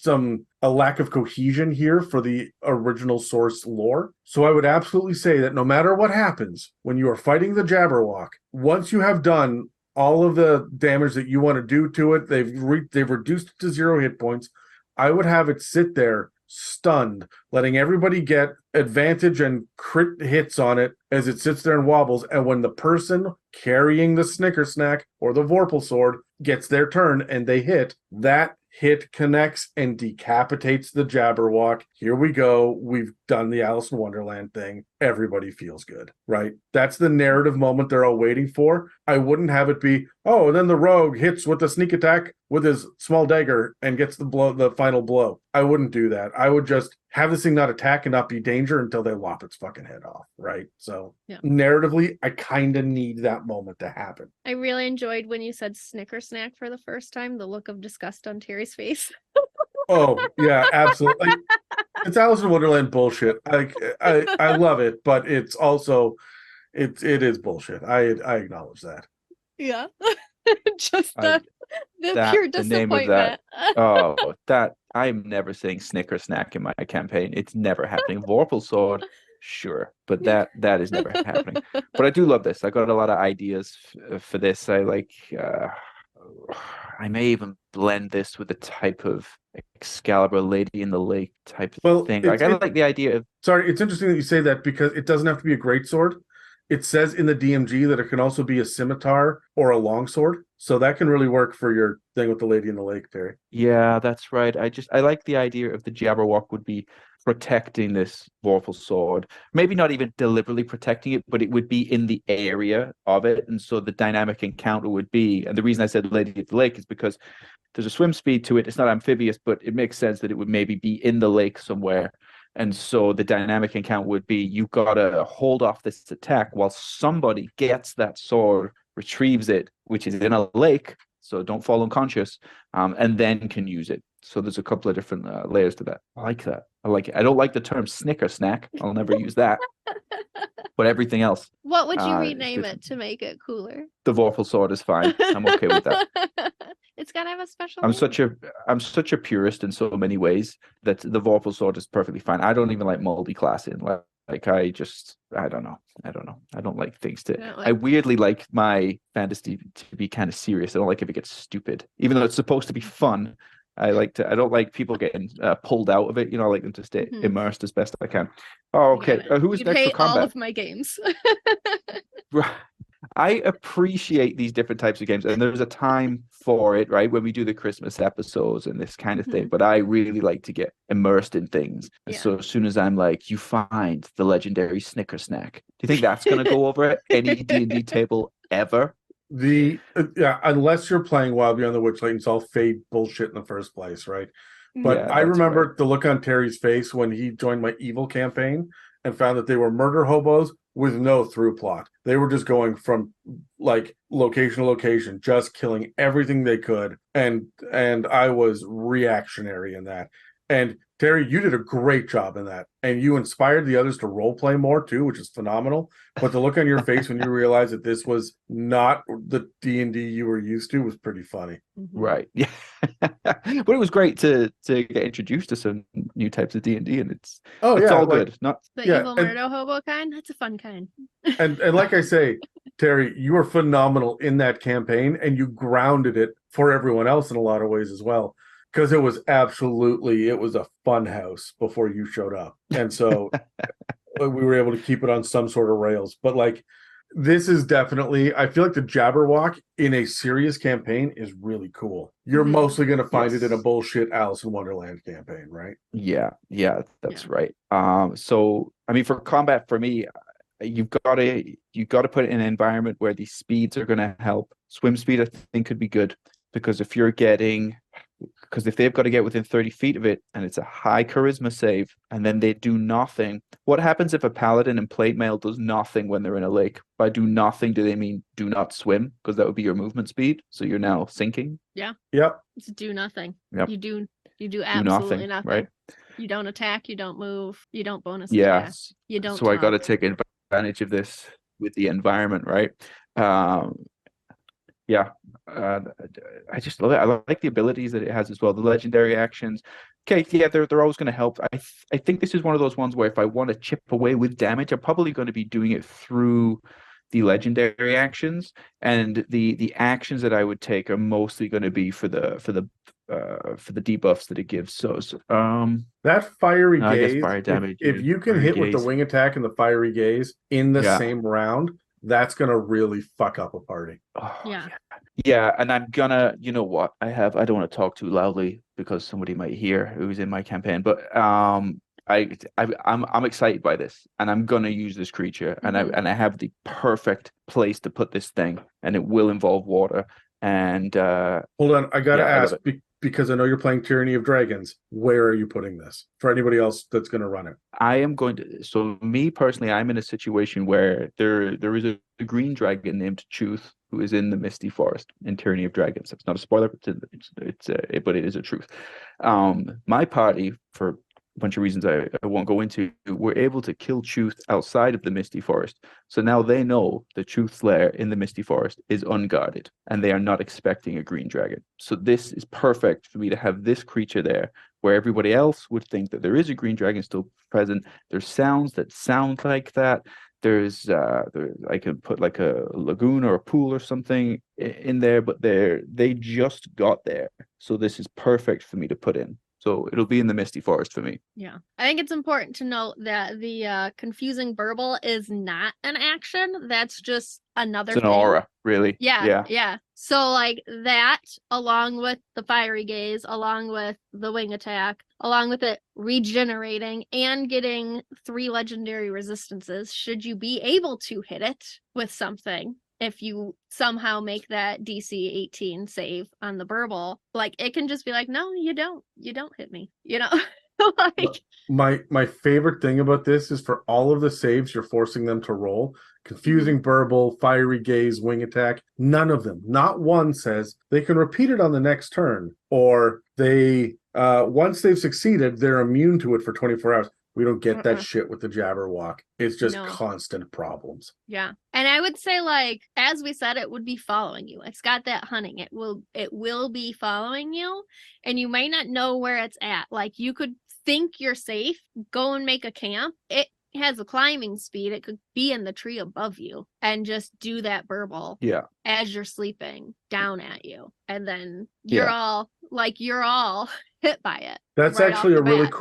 S2: a lack of cohesion here for the original source lore. So I would absolutely say that no matter what happens when you are fighting the Jabberwock, once you have done all of the damage that you want to do to it, they've reduced it to 0 hit points. I would have it sit there stunned, letting everybody get advantage and crit hits on it as it sits there and wobbles. And when the person carrying the Snicker Snack or the Vorpal sword gets their turn and they hit, that hit connects and decapitates the Jabberwock. Here we go. We've done the Alice in Wonderland thing. Everybody feels good, right? That's the narrative moment they're all waiting for. I wouldn't have it be, oh, and then the rogue hits with the sneak attack with his small dagger and gets the final blow. I wouldn't do that. I would just have this thing not attack and not be danger until they lop its fucking head off, right? So narratively, I kind of need that moment to happen.
S1: I really enjoyed when you said Snicker Snack for the first time, the look of disgust on Terry's face.
S2: Oh, yeah, absolutely. It's Alice in Wonderland bullshit. I love it, but it's also it is bullshit. I acknowledge that.
S1: Yeah. Just the pure disappointment.
S3: I'm never saying Snicker Snack in my campaign. It's never happening. Vorpal sword, sure, but that is never happening. But I do love this. I got a lot of ideas for this. I may even blend this with a type of Excalibur Lady in the Lake type of thing. I like the idea of...
S2: Sorry, it's interesting that you say that because it doesn't have to be a great-sword. It says in the DMG that it can also be a scimitar or a longsword. So that can really work for your thing with the Lady in the Lake, Terry.
S3: Yeah, that's right. I like the idea of the Jabberwock would be protecting this Vorpal sword. Maybe not even deliberately protecting it, but it would be in the area of it. And so the dynamic encounter would be, and the reason I said Lady of the Lake is because there's a swim speed to it. It's not amphibious, but it makes sense that it would maybe be in the lake somewhere. And so the dynamic encounter would be you gotta hold off this attack while somebody gets that sword, retrieves it, which is in a lake, so don't fall unconscious, and then can use it. So there's a couple of different layers to that. I like that. I like it. I don't like the term Snicker Snack. I'll never use that. But everything else.
S1: What would you rename it to make it cooler?
S3: The Vorpal sword is fine. I'm okay with that.
S1: It's gotta have a special
S3: I'm
S1: name.
S3: I'm such a purist in so many ways that the Vorpal sword is perfectly fine. I don't even like multi-classing. I don't know. I don't like things I weirdly like my fantasy to be kind of serious. I don't like if it gets stupid, even though it's supposed to be fun. I don't like people getting pulled out of it. I like them to stay immersed as best I can. Oh, okay. Who's next for combat?
S1: All of my games.
S3: I appreciate these different types of games, and there's a time for it, right? When we do the Christmas episodes and this kind of thing. But I really like to get immersed in things. And so as soon as I'm like, you find the legendary Snicker Snack, do you think that's going to go over at any D&D table ever?
S2: Unless you're playing Wild Beyond the Witchlight, it's all fade bullshit in the first place, right? But I remember the look on Terry's face when he joined my evil campaign and found that they were murder hobos with no through plot. They were just going from like location to location, just killing everything they could. And I was reactionary in that. And Terry, you did a great job in that. And you inspired the others to role play more too, which is phenomenal. But the look on your face when you realized that this was not the D&D you were used to was pretty funny.
S3: Right. Yeah. But it was great to get introduced to some new types of D&D, and it's all
S2: like,
S3: good. Not
S1: the evil murder hobo kind. That's a fun kind.
S2: and like I say, Terry, you were phenomenal in that campaign, and you grounded it for everyone else in a lot of ways as well. Because it was a fun house before you showed up. And so we were able to keep it on some sort of rails. But like, this is definitely, I feel like the Jabberwock in a serious campaign is really cool. You're mostly going to find it in a bullshit Alice in Wonderland campaign, right?
S3: Yeah, that's right. So, I mean, for combat, for me, you've got to put it in an environment where these speeds are going to help. Swim speed, I think, could be good. Because if they've got to get within 30 feet of it and it's a high charisma save and then they do nothing, what happens if a paladin in plate mail does nothing when they're in a lake? By do nothing, do they mean do not swim? Because that would be your movement speed. So you're now sinking.
S1: Yeah.
S2: Yep.
S1: It's do nothing.
S3: Yep.
S1: You do absolutely nothing.
S3: Right?
S1: You don't attack, you don't move, you don't bonus
S3: Yeah.
S1: attack, you don't
S3: So I got to
S1: talk.
S3: take advantage of this with the environment, right? I just love it. I like the abilities that it has as well. The legendary actions. Okay, yeah, they're always going to help. I think this is one of those ones where if I want to chip away with damage, I'm probably going to be doing it through the legendary actions, and the actions that I would take are mostly going to be for the debuffs that it gives. So
S2: that fiery
S3: I guess
S2: gaze,
S3: fire damage.
S2: if you can hit with the wing attack and the fiery gaze in the same round, that's gonna really fuck up a party.
S3: Yeah, and I'm gonna, you know what? I don't want to talk too loudly because somebody might hear who's in my campaign, but I'm excited by this, and I'm gonna use this creature, and I have the perfect place to put this thing, and it will involve water. And
S2: hold on, I gotta ask because I know you're playing Tyranny of Dragons. Where are you putting this for anybody else that's going to run it?
S3: I am going to. So me personally, I'm in a situation where there is a green dragon named Truth who is in the Misty Forest in Tyranny of Dragons. It's not a spoiler, but but it is a truth. My party, for a bunch of reasons I won't go into, were able to kill Truth outside of the Misty Forest. So now they know the Truth's lair in the Misty Forest is unguarded, and they are not expecting a green dragon. So this is perfect for me to have this creature there, where everybody else would think that there is a green dragon still present. There's sounds that sound like that. I could put like a lagoon or a pool or something in there, but they just got there. So this is perfect for me to put in. So it'll be in the Misty Forest for me.
S1: Yeah. I think it's important to note that the confusing burble is not an action. That's just another
S3: It's an aura, really.
S1: Yeah. So like that, along with the fiery gaze, along with the wing attack, along with it regenerating and getting 3 legendary resistances, should you be able to hit it with something. If you somehow make that DC 18 save on the burble, like it can just be like, no, you don't hit me, you know. Like
S2: my favorite thing about this is for all of the saves you're forcing them to roll, confusing burble, fiery gaze, wing attack, none of them, not one says they can repeat it on the next turn, or they once they've succeeded, they're immune to it for 24 hours. We don't get that shit with the Jabberwock. It's just constant problems.
S1: Yeah. And I would say, like, as we said, it would be following you. It's got that hunting. It will be following you, and you might not know where it's at. Like, you could think you're safe, go and make a camp. It has a climbing speed. It could be in the tree above you and just do that burble as you're sleeping down at you. And then you're all hit by it.
S2: That's
S1: right
S2: actually a really
S1: bat.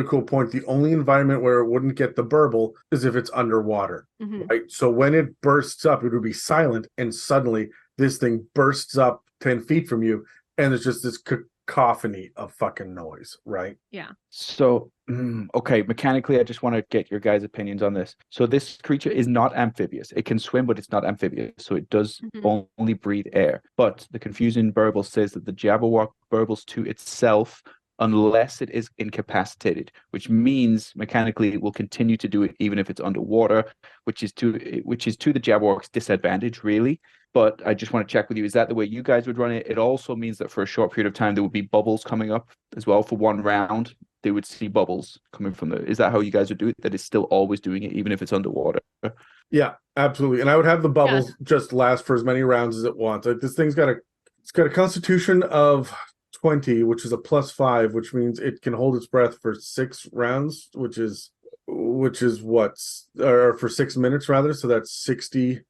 S2: cool point. The only environment where it wouldn't get the burble is if it's underwater, right? So when it bursts up, it would be silent, and suddenly this thing bursts up 10 feet from you, and there's just this cacophony of fucking noise, right?
S1: Yeah.
S3: So, okay, mechanically, I just want to get your guys' opinions on this. So this creature is not amphibious. It can swim, but it's not amphibious. So it does only breathe air. But the confusing burble says that the Jabberwock burbles to itself unless it is incapacitated, which means mechanically it will continue to do it even if it's underwater, which is to the Jabberwock's disadvantage, really. But I just want to check with you, is that the way you guys would run it? It also means that for a short period of time, there would be bubbles coming up as well. For one round, they would see bubbles coming from the... Is that how you guys would do it? That it's still always doing it, even if it's underwater?
S2: Yeah, absolutely. And I would have the bubbles just last for as many rounds as it wants. Like, this thing's got a constitution of 20, which is a +5, which means it can hold its breath for 6 rounds, which is or for 6 minutes rather, so that's 60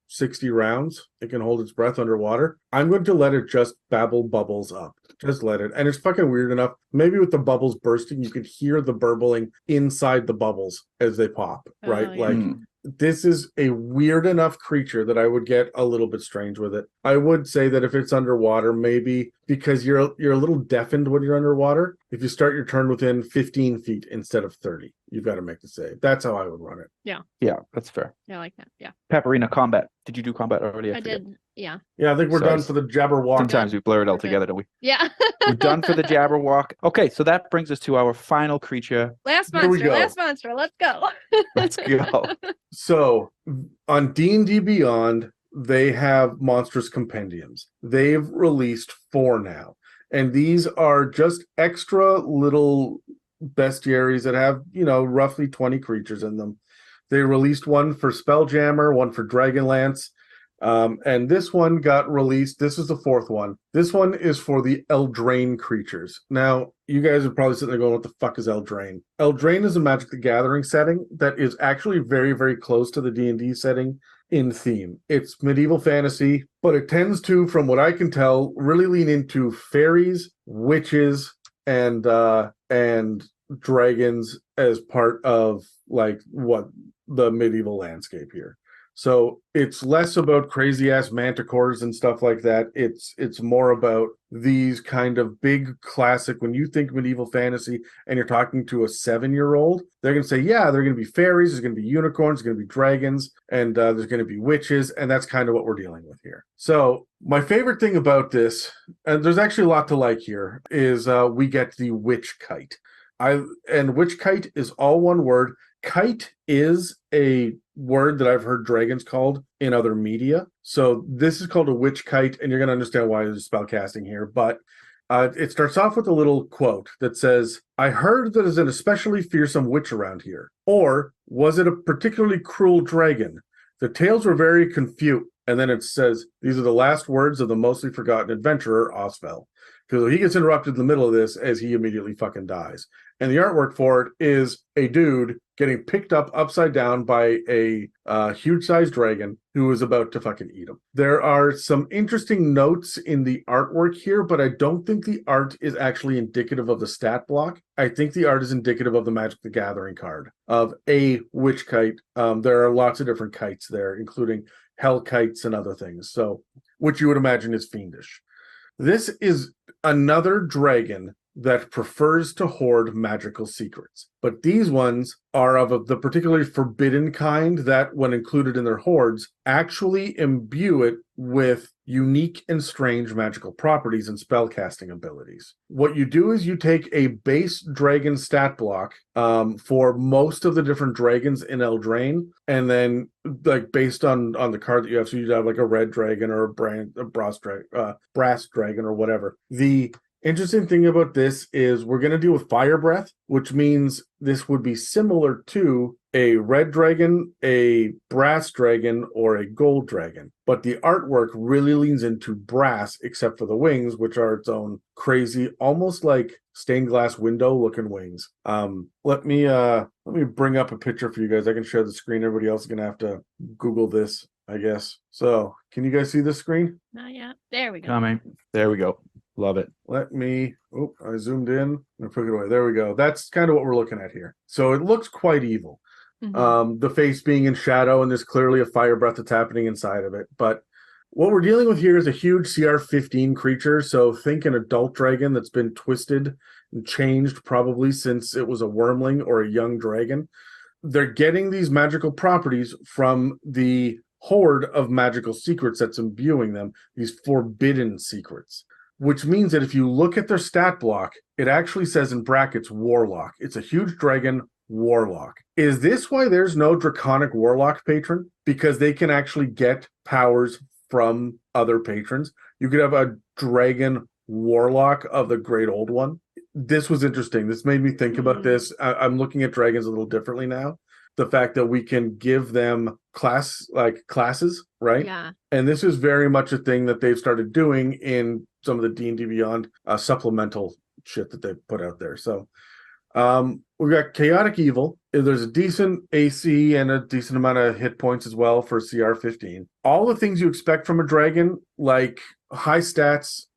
S2: rounds it can hold its breath underwater. I'm going to let it just babble bubbles up. Just let it. And it's fucking weird enough. Maybe with the bubbles bursting, you could hear the burbling inside the bubbles as they pop, right?
S1: Yeah.
S2: Like, this is a weird enough creature that I would get a little bit strange with it. I would say that if it's underwater, maybe because you're a little deafened when you're underwater, if you start your turn within 15 feet instead of 30, you've got to make the save. That's how I would run it.
S3: Yeah, that's fair.
S1: I like that. Yeah.
S3: Pepperina, combat. Did you do combat already?
S1: I did. Yeah.
S2: Yeah, I think we're done for the Jabberwock.
S3: Sometimes we blur it all together, don't we?
S1: Yeah.
S3: We're done for the Jabberwock. Okay, so that brings us to our final creature.
S1: Last
S2: Here we
S1: monster.
S2: go.
S1: Let's go.
S3: Let's go.
S2: So on D&D Beyond, they have monstrous compendiums. They've released 4 now. And these are just extra little bestiaries that have, roughly 20 creatures in them. They released one for Spelljammer, one for Dragonlance, and this one got released. This is the 4th one. This one is for the Eldraine creatures. Now, you guys are probably sitting there going, what the fuck is Eldraine? Eldraine is a Magic the Gathering setting that is actually very, very close to the D&D setting in theme. It's medieval fantasy, but it tends to, from what I can tell, really lean into fairies, witches, and dragons as part of like what the medieval landscape here. So it's less about crazy ass manticores and stuff like that. It's more about these kind of big classic. When you think medieval fantasy and you're talking to a 7-year-old, they're going to say, yeah, they're going to be fairies, there's going to be unicorns, there's going to be dragons, and there's going to be witches. And that's kind of what we're dealing with here. So my favorite thing about this, and there's actually a lot to like here, is we get the Witchkite. And Witchkite is all one word. Kite is a word that I've heard dragons called in other media. So this is called a Witchkite, and you're going to understand why there's spellcasting here. But it starts off with a little quote that says, I heard that there's an especially fearsome witch around here. Or was it a particularly cruel dragon? The tales were very confused. And then it says, these are the last words of the mostly forgotten adventurer, Osfell. Because he gets interrupted in the middle of this as he immediately fucking dies. And the artwork for it is a dude getting picked up upside down by a huge-sized dragon who is about to fucking eat him. There are some interesting notes in the artwork here, but I don't think the art is actually indicative of the stat block. I think the art is indicative of the Magic the Gathering card of a Witchkite. There are lots of different kites there, including hell kites and other things. So, which you would imagine is fiendish. This is another dragon that prefers to hoard magical secrets. But these ones are of the particularly forbidden kind that, when included in their hoards, actually imbue it with unique and strange magical properties and spellcasting abilities. What you do is you take a base dragon stat block for most of the different dragons in Eldraine, and then like based on the card that you have, so you'd have like a red dragon or a brass dragon or whatever. The interesting thing about this is we're going to deal with fire breath, which means this would be similar to a red dragon, a brass dragon, or a gold dragon. But the artwork really leans into brass, except for the wings, which are its own crazy, almost like stained glass window looking wings. Let me bring up a picture for you guys. I can share the screen. Everybody else is going to have to Google this, I guess. So can you guys see the screen?
S1: Not yet. There we go.
S3: Coming. There we go. Love it.
S2: Let me, I zoomed in and took it away. There we go. That's kind of what we're looking at here. So it looks quite evil. Mm-hmm. The face being in shadow, and there's clearly a fire breath that's happening inside of it. But what we're dealing with here is a huge CR15 creature. So think an adult dragon that's been twisted and changed probably since it was a wormling or a young dragon. They're getting these magical properties from the hoard of magical secrets that's imbuing them, these forbidden secrets. which means that if you look at their stat block, it actually says in brackets Warlock. It's a huge dragon Warlock. Is this why there's no Draconic Warlock patron? Because they can actually get powers from other patrons. You could have a dragon Warlock of the Great Old One. This was interesting. This made me think about this. I'm looking at dragons a little differently now. The fact that we can give them classes, right?
S1: Yeah.
S2: And this is very much a thing that they've started doing in some of the D&D Beyond supplemental shit that they've put out there. So we've got Chaotic Evil. There's a decent AC and a decent amount of hit points as well for CR 15. All the things you expect from a dragon, like high stats,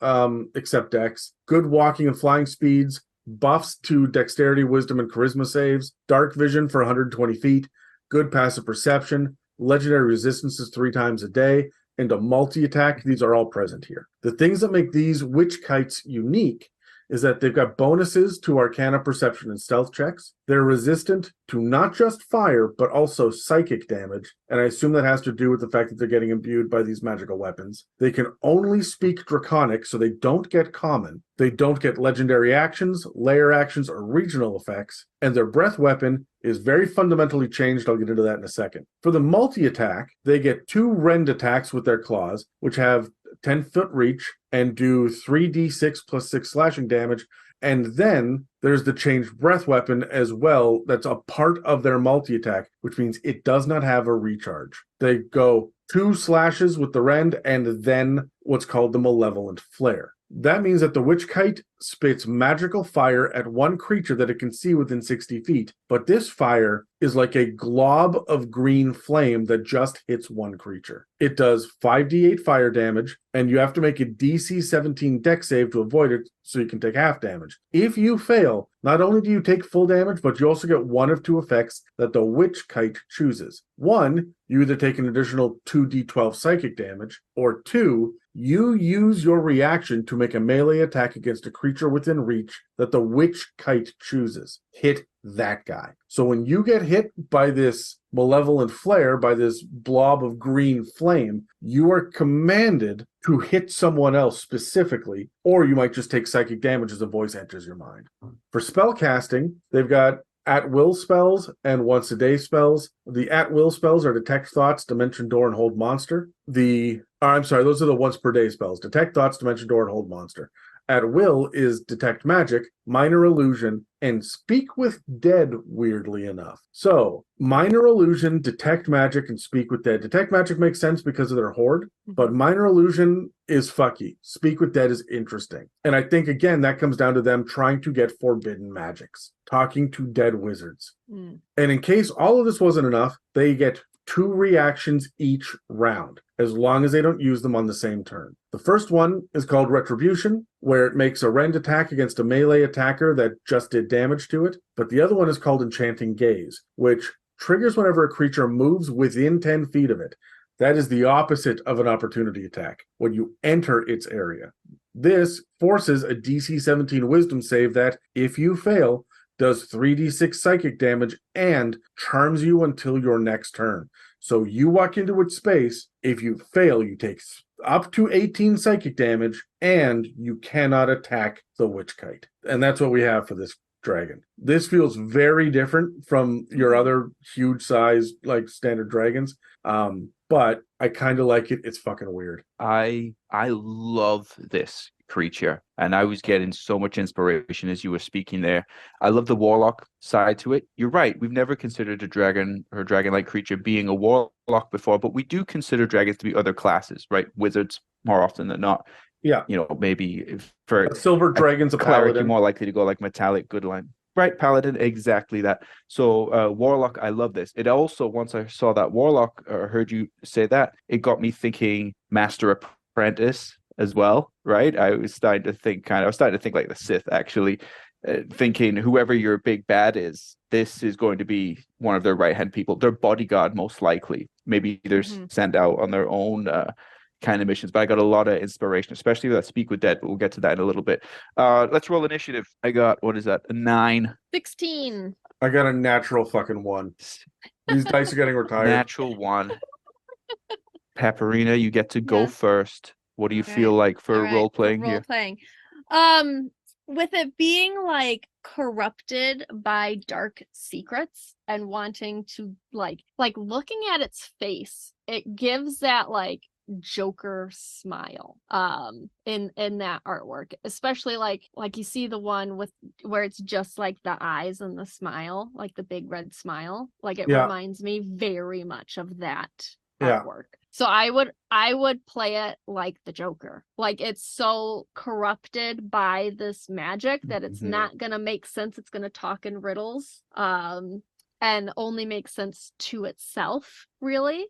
S2: except dex, good walking and flying speeds, buffs to dexterity, wisdom, and charisma saves, dark vision for 120 feet, good passive perception, legendary resistances 3 times a day, and a multi-attack. These are all present here. The things that make these Witchkites unique is that they've got bonuses to Arcana, Perception, and Stealth checks. They're resistant to not just fire, but also psychic damage, and I assume that has to do with the fact that they're getting imbued by these magical weapons. They can only speak Draconic, so they don't get common. They don't get legendary actions, layer actions, or regional effects, and their breath weapon is very fundamentally changed. I'll get into that in a second. For the multi-attack, they get 2 rend attacks with their claws, which have 10-foot reach and do 3d6 plus 6 slashing damage. And then there's the changed breath weapon as well. That's a part of their multi-attack, which means it does not have a recharge. They go 2 slashes with the rend and then what's called the malevolent flare. That means that the Witchkite spits magical fire at one creature that it can see within 60 feet, but this fire is like a glob of green flame that just hits one creature. It does 5d8 fire damage, and you have to make a DC 17 dex save to avoid it so you can take half damage. If you fail, not only do you take full damage, but you also get one of 2 effects that the Witchkite chooses. 1, you either take an additional 2d12 psychic damage, or 2, you use your reaction to make a melee attack against a creature within reach that the Witchkite chooses. Hit that guy. So when you get hit by this malevolent flare, by this blob of green flame, you are commanded to hit someone else specifically, or you might just take psychic damage as a voice enters your mind. For spell casting, they've got at-will spells and once-a-day spells. The at-will spells are Detect Thoughts, Dimension Door, and Hold Monster. Those are the once-per-day spells. Detect Thoughts, Dimension Door, and Hold Monster. At-will is Detect Magic, Minor Illusion, and Speak with Dead, weirdly enough. So, Minor Illusion, Detect Magic, and Speak with Dead. Detect Magic makes sense because of their horde, but Minor Illusion is fucky. Speak with Dead is interesting. And I think, again, that comes down to them trying to get forbidden magics, talking to dead wizards. And in case all of this wasn't enough, they get 2 reactions each round, as long as they don't use them on the same turn. The first one is called Retribution, where it makes a rend attack against a melee attacker that just did damage to it. But the other one is called Enchanting Gaze, which triggers whenever a creature moves within 10 feet of it. That is the opposite of an opportunity attack, when you enter its area. This forces a DC 17 wisdom save that, if you fail, does 3d6 psychic damage and charms you until your next turn. So you walk into its space. If you fail, you take up to 18 psychic damage, and you cannot attack the Witchkite. And that's what we have for this dragon. This feels very different from your other huge size, like standard dragons. But I kind of like it. It's fucking weird.
S3: I love this creature, and I was getting so much inspiration as you were speaking there. I love the warlock side to it. You're right, we've never considered a dragon or a dragon-like creature being a warlock before, but we do consider dragons to be other classes, right? Wizards more often than not.
S2: Yeah,
S3: maybe for
S2: a silver dragon's a
S3: cleric,
S2: paladin.
S3: you're more likely to go like metallic good line. Right, paladin, exactly that. So warlock, I love this. It also, once I saw that warlock or heard you say that, it got me thinking master apprentice as well, right? I was starting to think like the Sith, actually, thinking whoever your big bad is, this is going to be one of their right-hand people, their bodyguard most likely. Maybe they're sent out on their own kind of missions, but I got a lot of inspiration, especially with that Speak with Dead, but we'll get to that in a little bit. Let's roll initiative. I got, what is that, a 9.
S1: 16.
S2: I got a natural fucking 1. These dice are getting retired.
S3: Natural 1. Pepperina, you get to go first. What do you
S1: Okay.
S3: feel like for
S1: All right,
S3: role playing here?
S1: Role playing. With it being like corrupted by dark secrets and wanting to like looking at its face, it gives that like Joker smile in that artwork, especially like you see the one with where it's just like the eyes and the smile, like the big red smile, like it
S2: Yeah.
S1: reminds me very much of that
S2: Yeah.
S1: artwork. So I would play it like the Joker. Like it's so corrupted by this magic that it's not gonna make sense. It's gonna talk in riddles. And only make sense to itself, really.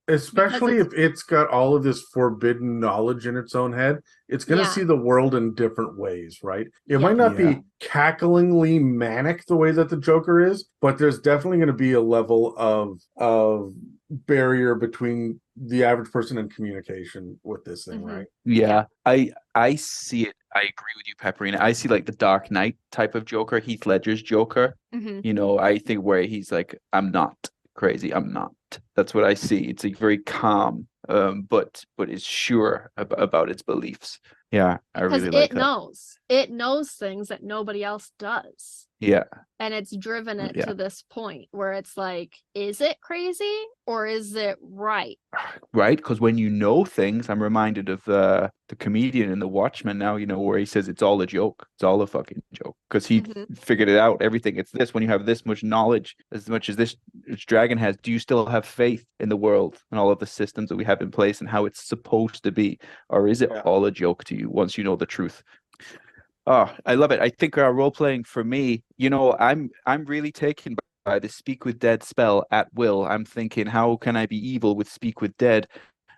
S2: Especially if it's got all of this forbidden knowledge in its own head, it's going to see the world in different ways, right? It might not be cacklingly manic the way that the Joker is, but there's definitely going to be a level of barrier between the average person and communication with this thing, right?
S3: Yeah, I see it. I agree with you, Pepperina. I see like the Dark Knight type of Joker, Heath Ledger's Joker. You know, I think where he's like, I'm not crazy, I'm not. That's what I see. It's like very calm, but is sure about its beliefs. Yeah, I really like that.
S1: It knows things that nobody else does.
S3: Yeah.
S1: And it's driven it to this point where it's like, is it crazy or is it right?
S3: Right, because when you know things, I'm reminded of the comedian in The Watchmen now, you know, where he says it's all a joke. It's all a fucking joke. Because he figured it out, everything. It's this, when you have this much knowledge, as much as this dragon has, do you still have faith in the world and all of the systems that we have in place and how it's supposed to be? Or is it all a joke to you once you know the truth? Oh, I love it. I think role playing for me, you know, I'm really taken by the Speak with Dead spell at will. I'm thinking, how can I be evil with Speak with Dead?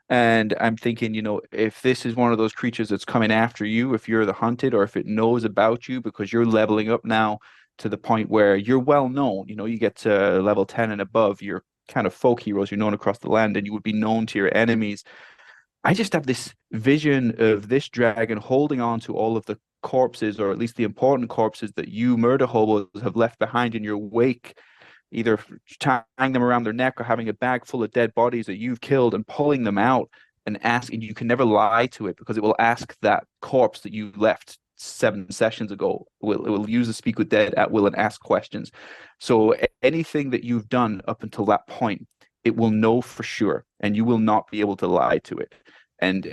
S3: And I'm thinking, you know, if this is one of those creatures that's coming after you, if you're the hunted, or if it knows about you because you're leveling up now to the point where you're well known, you know, you get to level 10 and above, you're kind of folk heroes, you're known across the land and you would be known to your enemies. I just have this vision of this dragon holding on to all of the corpses, or at least the important corpses that you murder hobos have left behind in your wake, either tying them around their neck or having a bag full of dead bodies that you've killed and pulling them out and asking. You can never lie to it because it will ask that corpse that you left 7 sessions ago. It will use the Speak with Dead at will and ask questions. So anything that you've done up until that point, it will know for sure, and you will not be able to lie to it. And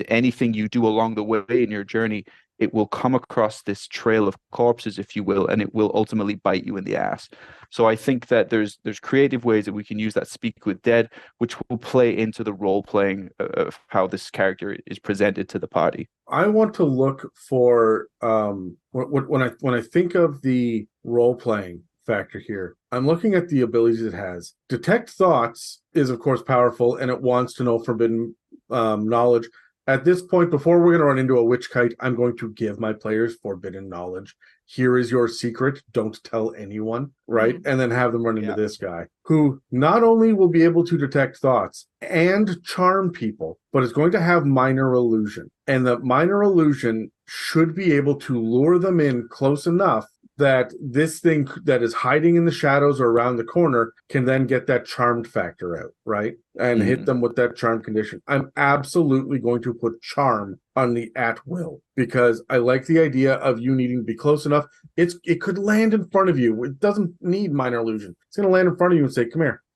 S3: anything you do along the way in your journey, it will come across this trail of corpses, if you will, and it will ultimately bite you in the ass. So I think that there's creative ways that we can use that Speak with Dead, which will play into the role playing of how this character is presented to the party.
S2: I want to look for when I think of the role playing factor here, I'm looking at the abilities it has. Detect thoughts is of course powerful, and it wants to know forbidden knowledge. At this point, before we're going to run into a Witchkite, I'm going to give my players forbidden knowledge. Here is your secret. Don't tell anyone, right? And then have them run into this guy, who not only will be able to detect thoughts and charm people, but is going to have minor illusion. And the minor illusion should be able to lure them in close enough that this thing that is hiding in the shadows or around the corner can then get that charmed factor out, right? And hit them with that charm condition. I'm absolutely going to put charm on the at will, because I like the idea of you needing to be close enough. It could land in front of you. It doesn't need minor illusion. It's going to land in front of you and say,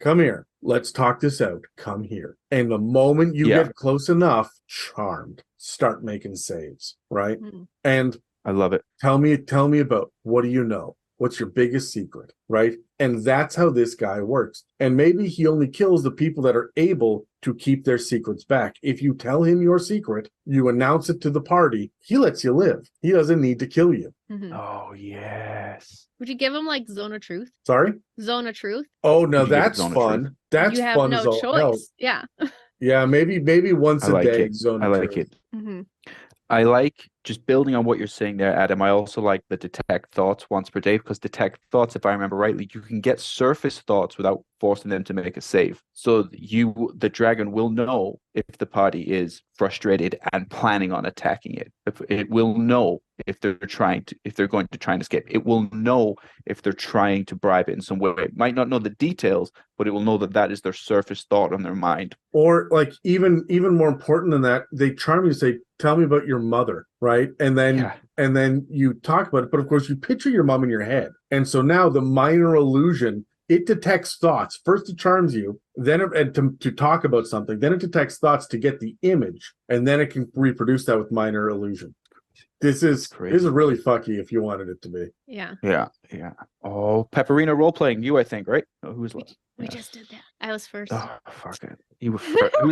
S2: come here. Let's talk this out. Come here. And the moment you get close enough, charmed, start making saves, right? And
S3: I love it.
S2: Tell me about, what do you know? What's your biggest secret, right? And that's how this guy works. And maybe he only kills the people that are able to keep their secrets back. If you tell him your secret, you announce it to the party, he lets you live. He doesn't need to kill you.
S3: Oh, yes.
S1: Would you give him like Zone of Truth?
S2: Sorry?
S1: Zone of Truth?
S2: Oh, no, that's fun. That's
S1: you have
S2: fun
S1: no
S2: as all
S1: choice.
S2: hell.
S1: Yeah.
S2: Yeah, maybe once a day.
S3: It.
S2: Zone
S3: I
S2: of
S3: like
S2: Truth.
S3: it. I like just building on what you're saying there, Adam, I also like the detect thoughts once per day, because detect thoughts, if I remember rightly, you can get surface thoughts without forcing them to make a save. So the dragon will know if the party is frustrated and planning on attacking it. It will know if they're going to try and escape. It will know if they're trying to bribe it in some way. It might not know the details, but it will know that that is their surface thought on their mind.
S2: Or like even more important than that, they charm you to say, "Tell me about your mother," right? And then you talk about it, but of course you picture your mom in your head, and so now the minor illusion, it detects thoughts. First it charms you, then to talk about something, then it detects thoughts to get the image, and then it can reproduce that with minor illusion. This is really fucky if you wanted it to be.
S1: Yeah.
S3: Oh, Pepperina role playing. You, I think, right? Oh, who was last?
S1: We just did that. I was first.
S3: Oh, fuck it. You were first. Who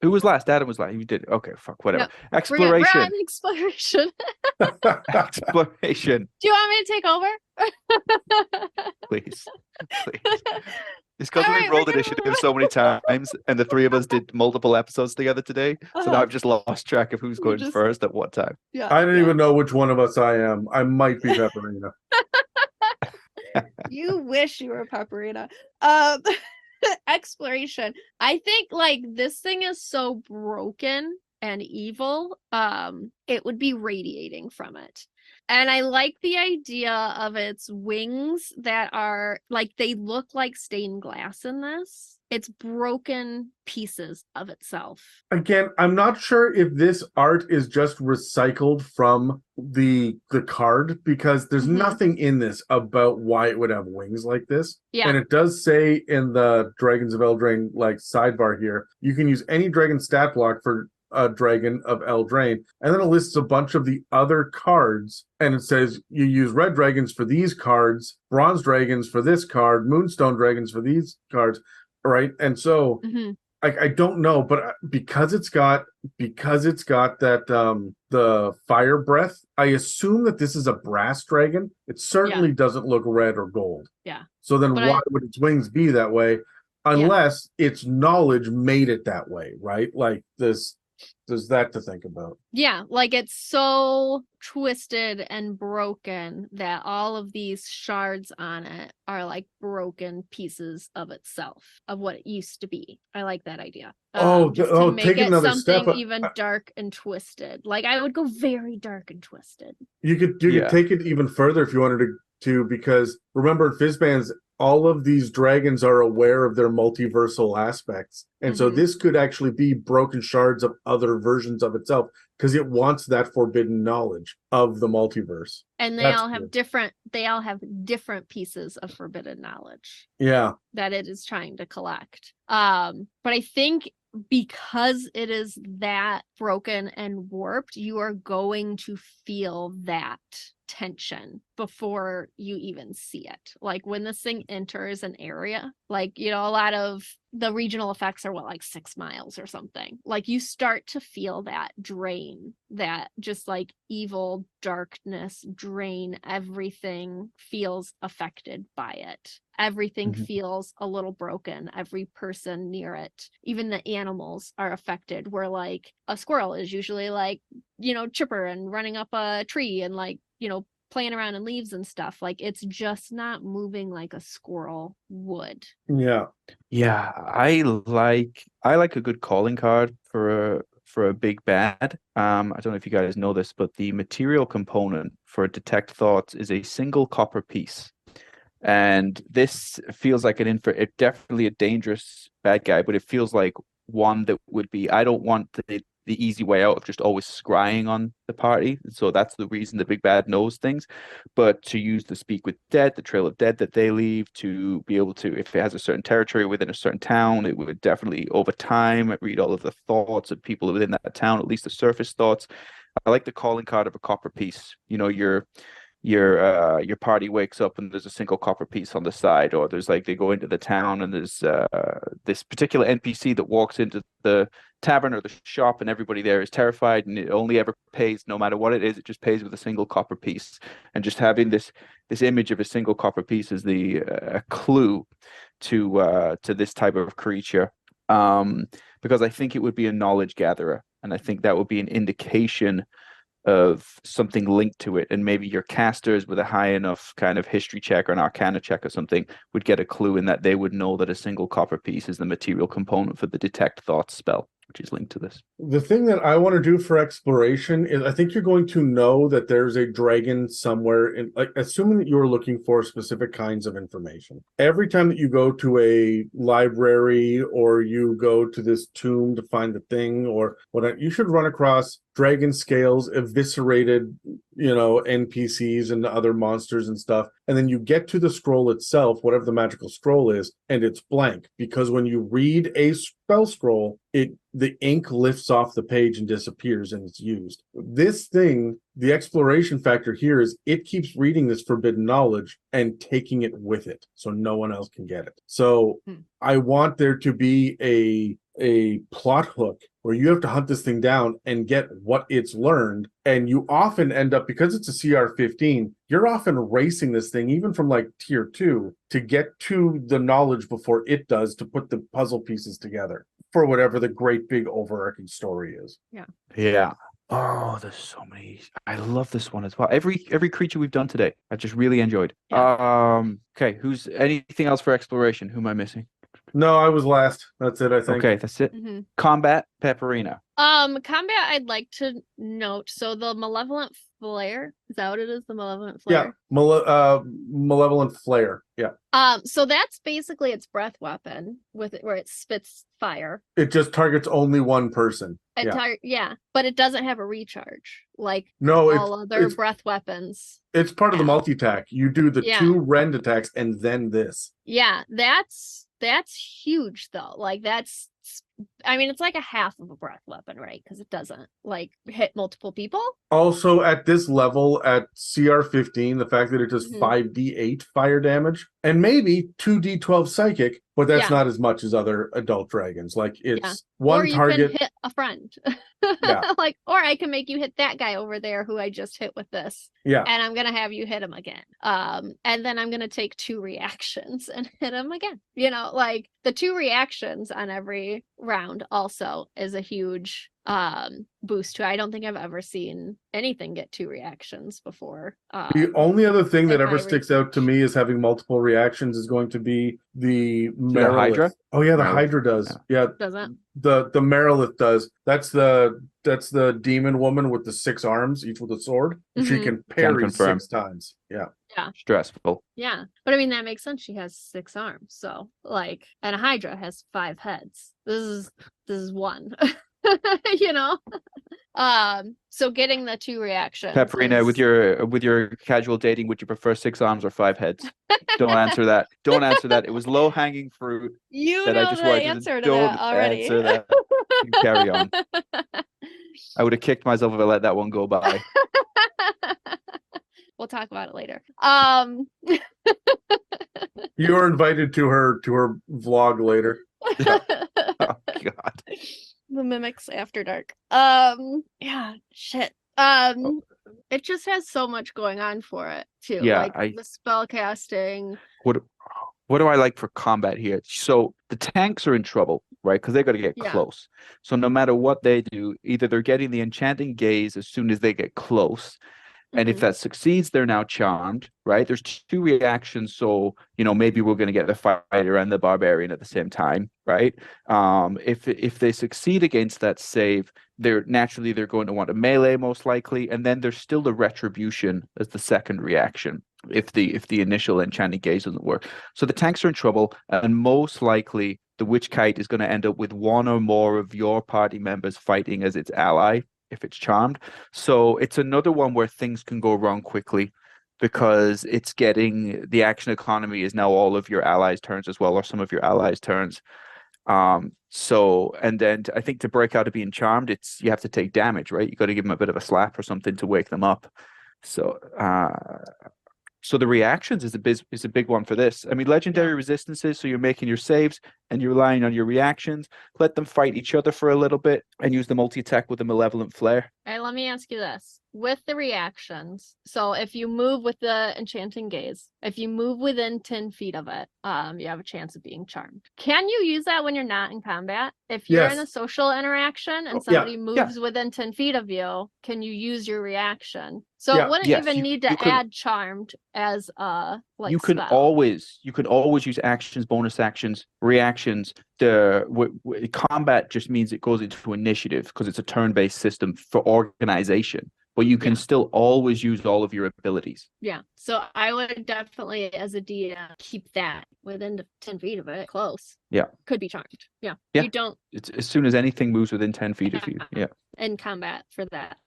S3: was last? Adam was last. You did. Okay, fuck. Whatever.
S1: Yep.
S3: Exploration.
S1: We're on exploration.
S3: Exploration.
S1: Do you want me to take over?
S3: Please. It's because we've rolled initiative so many times, and the three of us did multiple episodes together today. So now I've just lost track of who's going first at what time.
S1: Yeah.
S2: I don't even know which one of us I am. I might be Pepperina.
S1: You wish you were Pepperina. Exploration. I think like this thing is so broken and evil, it would be radiating from it. And I like the idea of its wings that are like, they look like stained glass in this. It's broken pieces of itself.
S2: Again, I'm not sure if this art is just recycled from the card, because there's nothing in this about why it would have wings like this.
S1: Yeah.
S2: And it does say in the Dragons of Eldraine like sidebar here, you can use any dragon stat block for a dragon of Eldraine, and then it lists a bunch of the other cards, and it says you use red dragons for these cards, bronze dragons for this card, moonstone dragons for these cards, right? And so I don't know, but because it's got that the fire breath, I assume that this is a brass dragon. It certainly doesn't look red or gold.
S1: Yeah.
S2: So then why would its wings be that way? Unless its knowledge made it that way, right? Like there's that to think about.
S1: Yeah, like it's so twisted and broken that all of these shards on it are like broken pieces of itself, of what it used to be. I like that idea. To make
S2: take
S1: it
S2: another
S1: something
S2: step.
S1: even dark and twisted. Like I would go very dark and twisted.
S2: You could take it even further if you wanted to, because remember in Fizban's, all of these dragons are aware of their multiversal aspects. And so this could actually be broken shards of other versions of itself, because it wants that forbidden knowledge of the multiverse.
S1: And they all have different pieces of forbidden knowledge.
S2: Yeah.
S1: That it is trying to collect. But I think because it is that broken and warped, you are going to feel that tension before you even see it. Like when this thing enters an area, like, you know, a lot of the regional effects are like 6 miles or something. Like you start to feel that drain, that just like evil darkness drain. Everything feels affected by it. Everything feels a little broken. Every person near it, even the animals, are affected. Where like a squirrel is usually like, you know, chipper and running up a tree and like, you know, playing around in leaves and stuff. Like it's just not moving like a squirrel would.
S2: Yeah.
S3: I like a good calling card for a big bad. I don't know if you guys know this, but the material component for detect thoughts is a single copper piece. And this feels like definitely a dangerous bad guy, but it feels like one that would be, I don't want the easy way out of just always scrying on the party. So that's the reason the big bad knows things. But to use the Speak with Dead, the Trail of Dead that they leave, to be able to, if it has a certain territory within a certain town, it would definitely over time read all of the thoughts of people within that town, at least the surface thoughts. I like the calling card of a copper piece. You know, your party wakes up and there's a single copper piece on the side, or there's like they go into the town and there's this particular NPC that walks into the tavern or the shop and everybody there is terrified, and it only ever pays, no matter what it is, it just pays with a single copper piece. And just having this image of a single copper piece is the clue to this type of creature, because I think it would be a knowledge gatherer, and I think that would be an indication of something linked to it, and maybe your casters with a high enough kind of history check or an arcana check or something would get a clue in that they would know that a single copper piece is the material component for the detect thoughts spell, which is linked to this.
S2: The thing that I want to do for exploration is I think you're going to know that there's a dragon somewhere in, like, assuming that you're looking for specific kinds of information. Every time that you go to a library or you go to this tomb to find the thing or whatever, you should run across dragon scales, eviscerated, NPCs and other monsters and stuff. And then you get to the scroll itself, whatever the magical scroll is, and it's blank. Because when you read a spell scroll, the ink lifts off the page and disappears and it's used. This thing, the exploration factor here is it keeps reading this forbidden knowledge and taking it with it so no one else can get it. So I want there to be a plot hook where you have to hunt this thing down and get what it's learned. And you often end up, because it's a CR 15, you're often racing this thing, even from like tier 2, to get to the knowledge before it does, to put the puzzle pieces together for whatever the great big overarching story is.
S3: Yeah. Oh, there's so many. I love this one as well. Every creature we've done today, I just really enjoyed. Okay, who's anything else for exploration? Who am I missing?
S2: No, I was last. That's it, I think.
S3: Okay, that's it. Combat, Pepperina.
S1: Combat, I'd like to note. So the malevolent flare, is that what it is? The malevolent flare?
S2: Yeah, malevolent flare. Yeah.
S1: So that's basically its breath weapon with it, where it spits fire.
S2: It just targets only one person.
S1: But it doesn't have a recharge like
S2: all
S1: other breath weapons.
S2: It's part of the multi-attack. You do the 2 rend attacks and then this.
S1: Yeah, that's huge though. Like it's like a half of a breath weapon, right? Because it doesn't like hit multiple people.
S2: Also, at this level, at CR 15, the fact that it does 5d8 fire damage and maybe 2d12 psychic, but that's not as much as other adult dragons. Like it's one
S1: or you
S2: target.
S1: can hit a friend.
S2: Yeah.
S1: Or I can make you hit that guy over there who I just hit with this.
S2: Yeah.
S1: And I'm gonna have you hit him again. And then I'm gonna take 2 reactions and hit him again. Like the 2 reactions on every round also is a huge boost to. I don't think I've ever seen anything get 2 reactions before.
S2: The only other thing that ever sticks out to me as having multiple reactions is going to be the
S3: Hydra.
S2: Oh yeah, the Hydra does. Yeah.
S1: Doesn't.
S2: The Merilith does. That's the demon woman with the 6 arms, each with a sword. She can parry 6 times. Yeah.
S3: Stressful.
S1: Yeah. But I mean that makes sense. She has 6 arms. So and a Hydra has 5 heads. This is one. So getting the 2 reactions.
S3: Pepperina, with your casual dating, would you prefer 6 arms or 5 heads? Don't answer that. Don't answer that. It was low hanging fruit.
S1: I just wanted to answer to that already.
S3: Answer that. You can carry on. I would have kicked myself if I let that one go by.
S1: We'll talk about it later.
S2: You're invited to her vlog later.
S3: Oh God.
S1: The Mimics After Dark. Shit. It just has so much going on for it too.
S3: Yeah,
S1: the spell casting.
S3: What do I like for combat here? So the tanks are in trouble, right? Because they got to get close. So no matter what they do, either they're getting the enchanting gaze as soon as they get close. And if that succeeds, they're now charmed, right? There's 2 reactions. So, maybe we're going to get the fighter and the barbarian at the same time, right? If they succeed against that save, they're going to want a melee most likely. And then there's still the retribution as the second reaction if the initial enchanting gaze doesn't work. So the tanks are in trouble, and most likely the Witchkite is going to end up with 1 or more of your party members fighting as its ally if it's charmed. So it's another one where things can go wrong quickly because it's getting the action economy is now all of your allies' turns as well, or some of your allies' turns. And then I think to break out of being charmed, you have to take damage, right? You got to give them a bit of a slap or something to wake them up. So the reactions is a big one for this. I mean, legendary resistances, so you're making your saves and you're relying on your reactions. Let them fight each other for a little bit and use the multi-attack with the malevolent flare.
S1: All right, let me ask you this. with the reactions, so if you move with the enchanting gaze, if you move within 10 feet of it, you have a chance of being charmed. Can you use that when you're not in combat? If you're in a social interaction and somebody moves within 10 feet of you, can you use your reaction? So it wouldn't even need to add charmed as like
S3: you can
S1: spell.
S3: always use actions, bonus actions, reactions. Combat just means it goes into initiative because it's a turn-based system for organization. But you can still always use all of your abilities.
S1: Yeah. So I would definitely, as a DM, keep that within the 10 feet of it, close.
S3: Yeah.
S1: Could be charmed. Yeah.
S3: Yeah.
S1: You don't.
S3: It's as soon as anything moves within 10 feet of you. Yeah.
S1: In combat for that.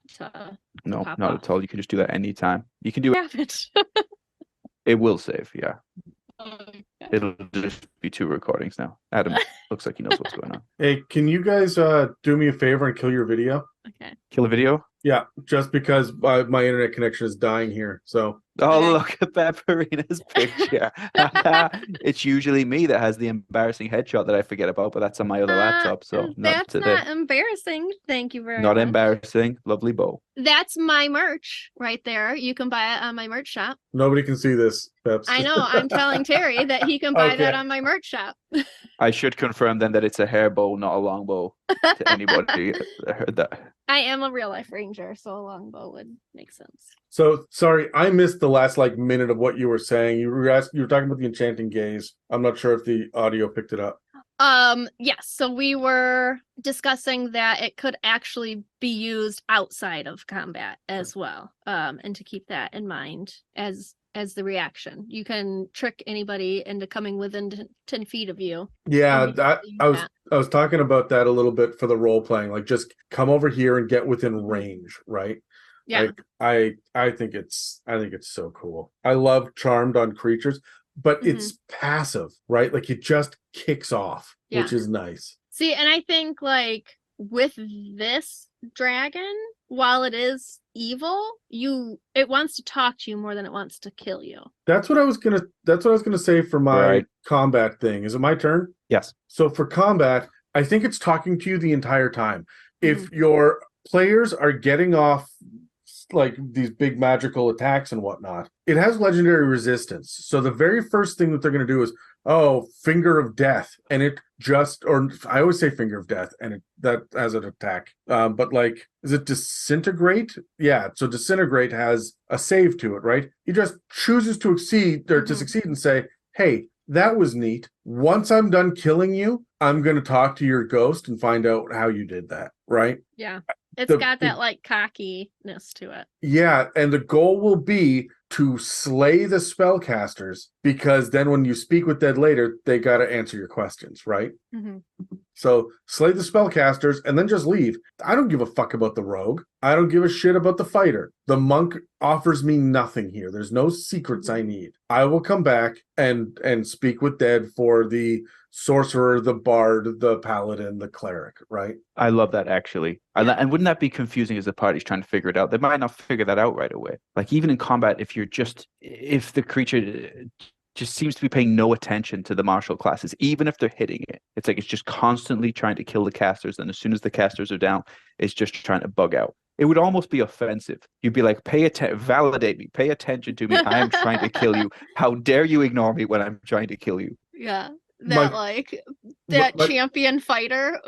S3: No, not at all. You can just do that anytime. You can do
S1: it.
S3: It will save. Yeah.
S1: Okay.
S3: It'll just be 2 recordings now. Adam looks like he knows what's going on.
S2: Hey, can you guys do me a favor and kill your video?
S1: Okay.
S3: Kill a video?
S2: Yeah, just because my internet connection is dying here. So.
S3: Oh, look at Pepperina's picture. It's usually me that has the embarrassing headshot that I forget about, but that's on my other laptop. So
S1: that's not embarrassing. Thank you very much.
S3: Not embarrassing. Lovely bow.
S1: That's my merch right there. You can buy it on my merch shop.
S2: Nobody can see this, Peps.
S1: I know. I'm telling Terry that he can buy that on my merch shop.
S3: I should confirm then that it's a hair bow, not a long bow. To anybody that heard that.
S1: I am a real life ranger, so a long bow would make sense.
S2: So sorry, I missed the last minute of what you were saying. You were talking about the enchanting gaze. I'm not sure if the audio picked it up.
S1: Yes. So we were discussing that it could actually be used outside of combat as well. And to keep that in mind as the reaction. You can trick anybody into coming within 10 feet of you.
S2: Yeah, I was talking about that a little bit for the role playing. Like, just come over here and get within range, right?
S1: Yeah.
S2: Like, I think it's so cool. I love charmed on creatures, but it's passive, right? Like, it just kicks off, which is nice.
S1: See, and I think like with this dragon, while it is evil, it wants to talk to you more than it wants to kill you. That's what I was gonna say for my combat thing. Is it my turn?
S3: Yes.
S2: So for combat, I think it's talking to you the entire time. If your players are getting off like these big magical attacks and whatnot, it has legendary resistance. So the very first thing that they're going to do is, finger of death, and it just, or I always say finger of death, and that as an attack. But like, is it disintegrate? Yeah. So disintegrate has a save to it, right? He just chooses to succeed and say, "Hey, that was neat. Once I'm done killing you, I'm going to talk to your ghost and find out how you did that." Right?
S1: Yeah. It's got that like cockiness to it.
S2: Yeah, and the goal will be to slay the spellcasters, because then when you speak with dead later, they got to answer your questions, right? So slay the spellcasters and then just leave. I don't give a fuck about the rogue. I don't give a shit about the fighter. The monk offers me nothing here. There's no secrets I need. I will come back and speak with dead for the sorcerer, the bard, the paladin, the cleric, right?
S3: I love that, actually. And wouldn't that be confusing as the party's trying to figure it out? They might not figure that out right away. Like, even in combat, if the creature just seems to be paying no attention to the martial classes, even if they're hitting it, it's like it's just constantly trying to kill the casters, and as soon as the casters are down, it's just trying to bug out. It would almost be offensive. You'd be like, validate me, pay attention to me. I am trying to kill you. How dare you ignore me when I'm trying to kill you?
S1: Yeah. Champion fighter.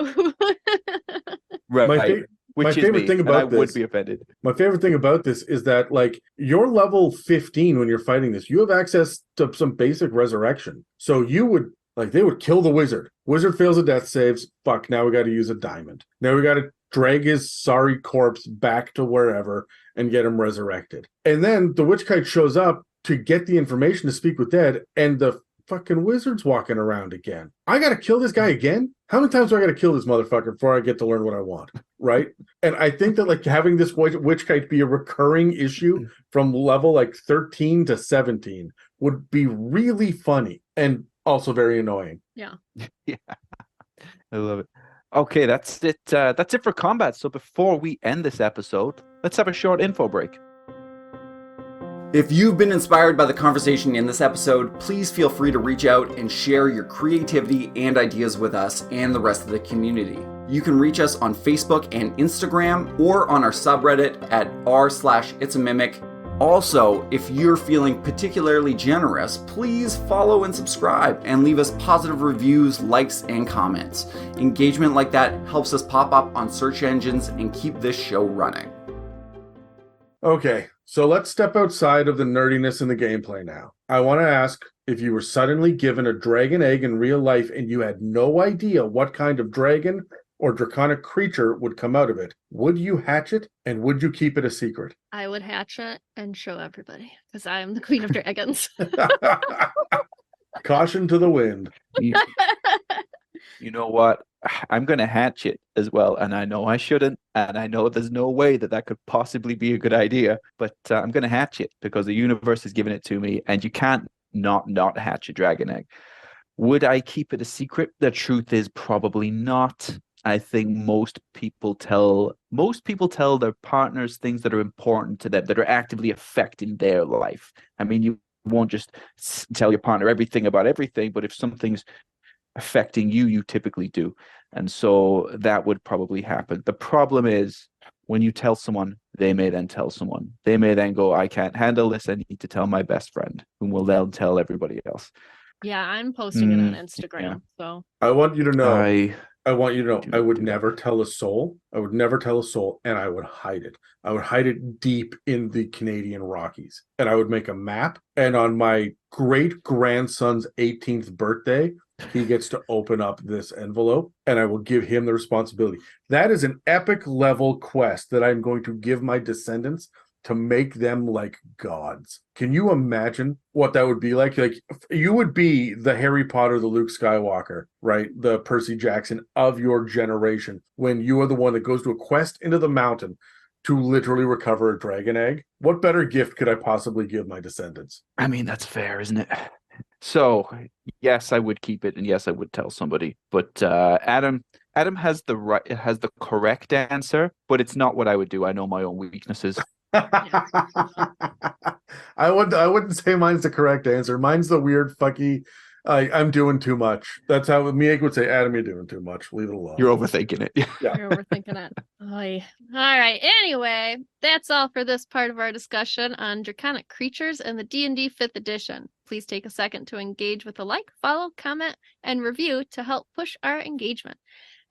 S3: Right.
S2: My favorite thing about this,
S3: I would be offended.
S2: My favorite thing about this is that, like, you're level 15 when you're fighting this. You have access to some basic resurrection. So they would kill the wizard. Wizard fails a death saves. Fuck, now we got to use a diamond. Now we got to drag his sorry corpse back to wherever and get him resurrected. And then the Witchkite shows up to get the information to speak with dead, and the fucking wizard's walking around again. I gotta kill this guy again? How many times do I gotta kill this motherfucker before I get to learn what I want? Right? And I think that, like, having this Witchkite be a recurring issue from level like 13 to 17 would be really funny and also very annoying.
S1: Yeah.
S3: Yeah. I love it. Okay, that's it. That's it for combat. So before we end this episode, let's have a short info break.
S4: If you've been inspired by the conversation in this episode, please feel free to reach out and share your creativity and ideas with us and the rest of the community. You can reach us on Facebook and Instagram or on our subreddit at r/itsamimic. Also, if you're feeling particularly generous, please follow and subscribe and leave us positive reviews, likes, and comments. Engagement like that helps us pop up on search engines and keep this show running.
S2: Okay, so let's step outside of the nerdiness in the gameplay now. I want to ask, if you were suddenly given a dragon egg in real life and you had no idea what kind of dragon or draconic creature would come out of it, would you hatch it and would you keep it a secret?
S1: I would hatch it and show everybody because I am the queen of dragons.
S2: Caution to the wind.
S3: You know what? I'm going to hatch it as well. And I know I shouldn't. And I know there's no way that could possibly be a good idea. But I'm going to hatch it because the universe has given it to me. And you can't not hatch a dragon egg. Would I keep it a secret? The truth is probably not. I think most people tell their partners things that are important to them, that are actively affecting their life. I mean, you won't just tell your partner everything about everything, but if something's affecting you, you typically do. And so that would probably happen. The problem is when you tell someone, they may then tell someone. They may then go, I can't handle this. I need to tell my best friend, whom will then tell everybody else.
S1: Yeah, I'm posting it on Instagram.
S3: Yeah.
S1: So
S2: I want you to know. I want you to know, I would
S3: do
S2: never tell a soul. I would never tell a soul, and I would hide it. I would hide it deep in the Canadian Rockies. And I would make a map, and on my great-grandson's 18th birthday, he gets to open up this envelope, and I will give him the responsibility. That is an epic-level quest that I'm going to give my descendants to make them like gods. Can you imagine what that would be like? Like, you would be the Harry Potter, the Luke Skywalker, right? The Percy Jackson of your generation, when you are the one that goes to a quest into the mountain to literally recover a dragon egg. What better gift could I possibly give my descendants?
S3: I mean, that's fair, isn't it? So, yes, I would keep it, and yes, I would tell somebody. But Adam has the correct answer, but it's not what I would do. I know my own weaknesses.
S2: I wouldn't say mine's the correct answer. Mine's the weird fucky. I'm doing too much. That's how Miek would say, Adam, you're doing too much. Leave it alone.
S3: You're overthinking it.
S2: Yeah.
S1: you're overthinking it. Oy. All right. Anyway, that's all for this part of our discussion on draconic creatures and the D&D 5th edition. Please take a second to engage with a like, follow, comment, and review to help push our engagement.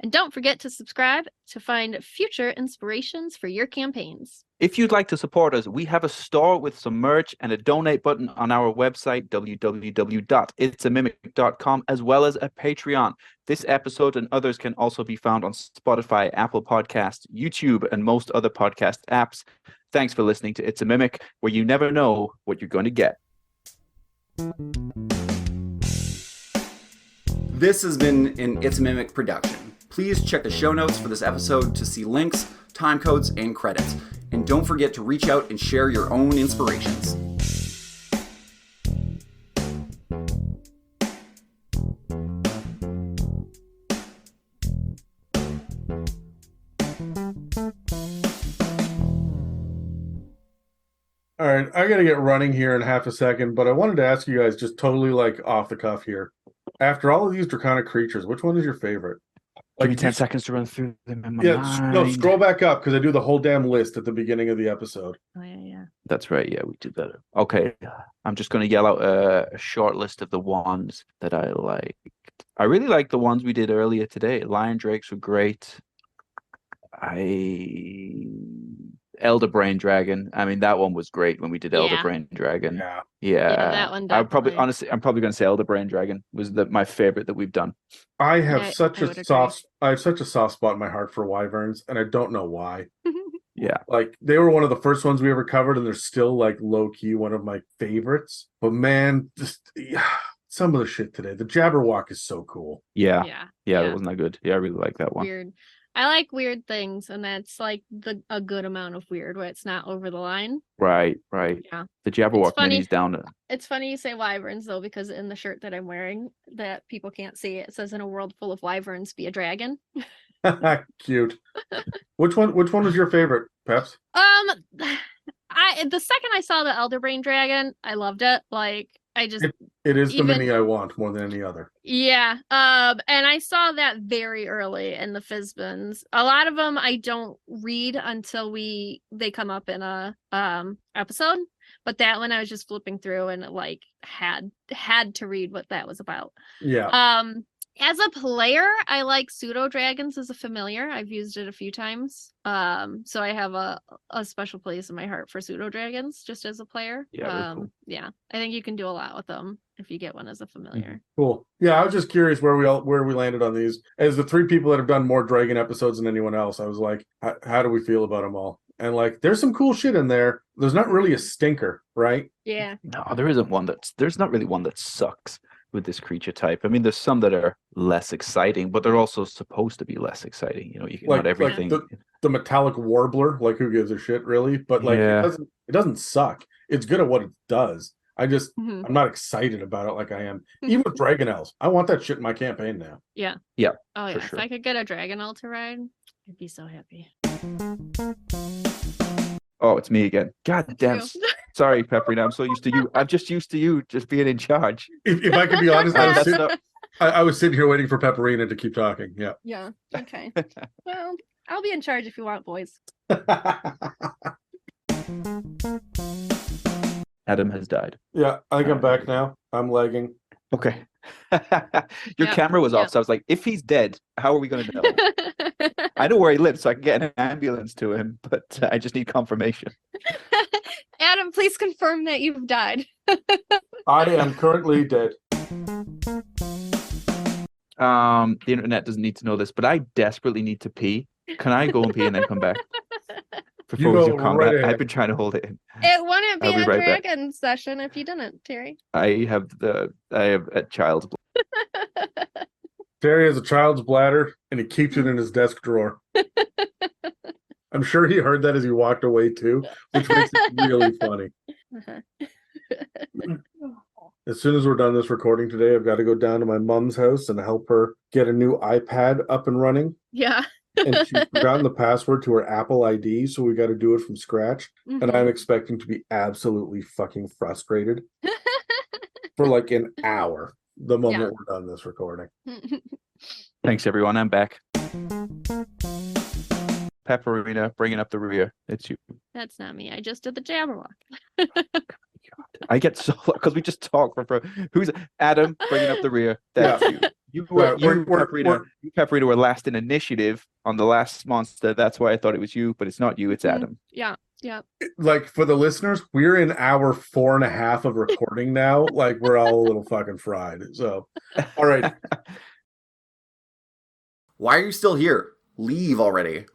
S1: And don't forget to subscribe to find future inspirations for your campaigns.
S3: If you'd like to support us, we have a store with some merch and a donate button on our website, www.itsamimic.com, as well as a Patreon. This episode and others can also be found on Spotify, Apple Podcasts, YouTube, and most other podcast apps. Thanks for listening to It's a Mimic, where you never know what you're going to get.
S4: This has been an It's a Mimic production. Please check the show notes for this episode to see links, time codes, and credits. And don't forget to reach out and share your own inspirations.
S2: All right, I got to get running here in half a second, but I wanted to ask you guys just totally like off the cuff here. After all of these draconic creatures, which one is your favorite?
S3: Give me 10 seconds to run through them in my mind.
S2: No, scroll back up because I do the whole damn list at the beginning of the episode.
S1: Oh, yeah.
S3: That's right. Yeah, we did that. Okay. I'm just going to yell out a short list of the ones that I liked. I really like the ones we did earlier today. Lion Drakes were great. Elder Brain Dragon. I mean, that one was great when we did Elder Brain Dragon.
S1: Yeah, that one.
S3: I'm probably going to say Elder Brain Dragon was my favorite that we've done.
S2: I have such a soft spot in my heart for wyverns, and I don't know why.
S3: Yeah,
S2: like they were one of the first ones we ever covered, and they're still like low key one of my favorites. But man, just some of the shit today. The Jabberwock is so cool.
S3: Yeah, that wasn't that good. Yeah, I really like that one.
S1: Weird. I like weird things, and that's like a good amount of weird where it's not over the line.
S3: Right.
S1: Yeah.
S3: The Jabberwock mini's down to...
S1: It's funny you say wyverns, though, because in the shirt that I'm wearing that people can't see, it says, in a world full of wyverns, be a dragon.
S2: Cute. Which one was your favorite, Peps?
S1: The second I saw the Elder Brain Dragon, I loved it. Like, I just
S2: It is the
S1: even-
S2: mini I want more than any other.
S1: Yeah. And I saw that very early in the Fizbins. A lot of them I don't read until they come up in a episode. But that one I was just flipping through and like had to read what that was about.
S2: Yeah.
S1: As a player, I like pseudo dragons as a familiar. I've used it a few times. So I have a special place in my heart for pseudo dragons just as a player.
S3: Yeah, cool.
S1: Yeah. I think you can do a lot with them if you get one as a familiar.
S2: Cool. Yeah, I was just curious where we landed on these. As the three people that have done more dragon episodes than anyone else, I was like, how do we feel about them all? And like, there's some cool shit in there. There's not really a stinker, right?
S1: Yeah.
S3: No, there's not really one that sucks with this creature type. I mean, there's some that are less exciting, but they're also supposed to be less exciting. You know, not everything.
S2: Like the metallic warbler, like who gives a shit, really? But like, it doesn't suck. It's good at what it does. I'm not excited about it like I am. Even with Dragon Elves, I want that shit in my campaign now.
S1: Yeah.
S3: Yeah.
S1: Oh yeah.
S3: Sure.
S1: If I could get a Dragon Elf to ride, I'd be so happy.
S3: Oh, it's me again. God damn. Sorry, Pepperina. I'm so used to you. I'm just used to you just being in charge.
S2: If I could be honest, I was sitting here waiting for Pepperina to keep talking. Yeah.
S1: Yeah. Okay. Well, I'll be in charge if you want, boys.
S3: Adam has died.
S2: Yeah, I think I'm back now. I'm lagging.
S3: Okay. Your camera was off, so I was like, if he's dead, how are we going to know? I know where he lives, so I can get an ambulance to him, but I just need confirmation.
S1: Adam, please confirm that you've died.
S2: I am currently dead.
S3: The internet doesn't need to know this, but I desperately need to pee. Can I go and pee and then come back? Before we do combat,
S2: right
S3: I've been trying to hold it in.
S1: It wouldn't be
S3: I'll be
S1: a
S3: right back.
S1: dragon session if you didn't, Terry.
S3: I have a child's
S2: Terry has a child's bladder, and he keeps it in his desk drawer. I'm sure he heard that as he walked away too, which makes it really funny. As soon as we're done this recording today, I've got to go down to my mom's house and help her get a new iPad up and running.
S1: Yeah.
S2: And she's forgotten the password to her Apple ID, so we got to do it from scratch. And I'm expecting to be absolutely fucking frustrated for like an hour the moment we're done this recording.
S3: Thanks, everyone. I'm back. Pepperina, bringing up the rear. It's you.
S1: That's not me. I just did the Jabberwock.
S3: I get so because we just talk for who's Adam bringing up the rear. That's you. You Pepperina were last in initiative on the last monster. That's why I thought it was you, but it's not you. It's Adam.
S1: Yeah.
S2: Like for the listeners, we're in hour 4.5 of recording now. Like we're all a little fucking fried. So, all right.
S4: Why are you still here? Leave already.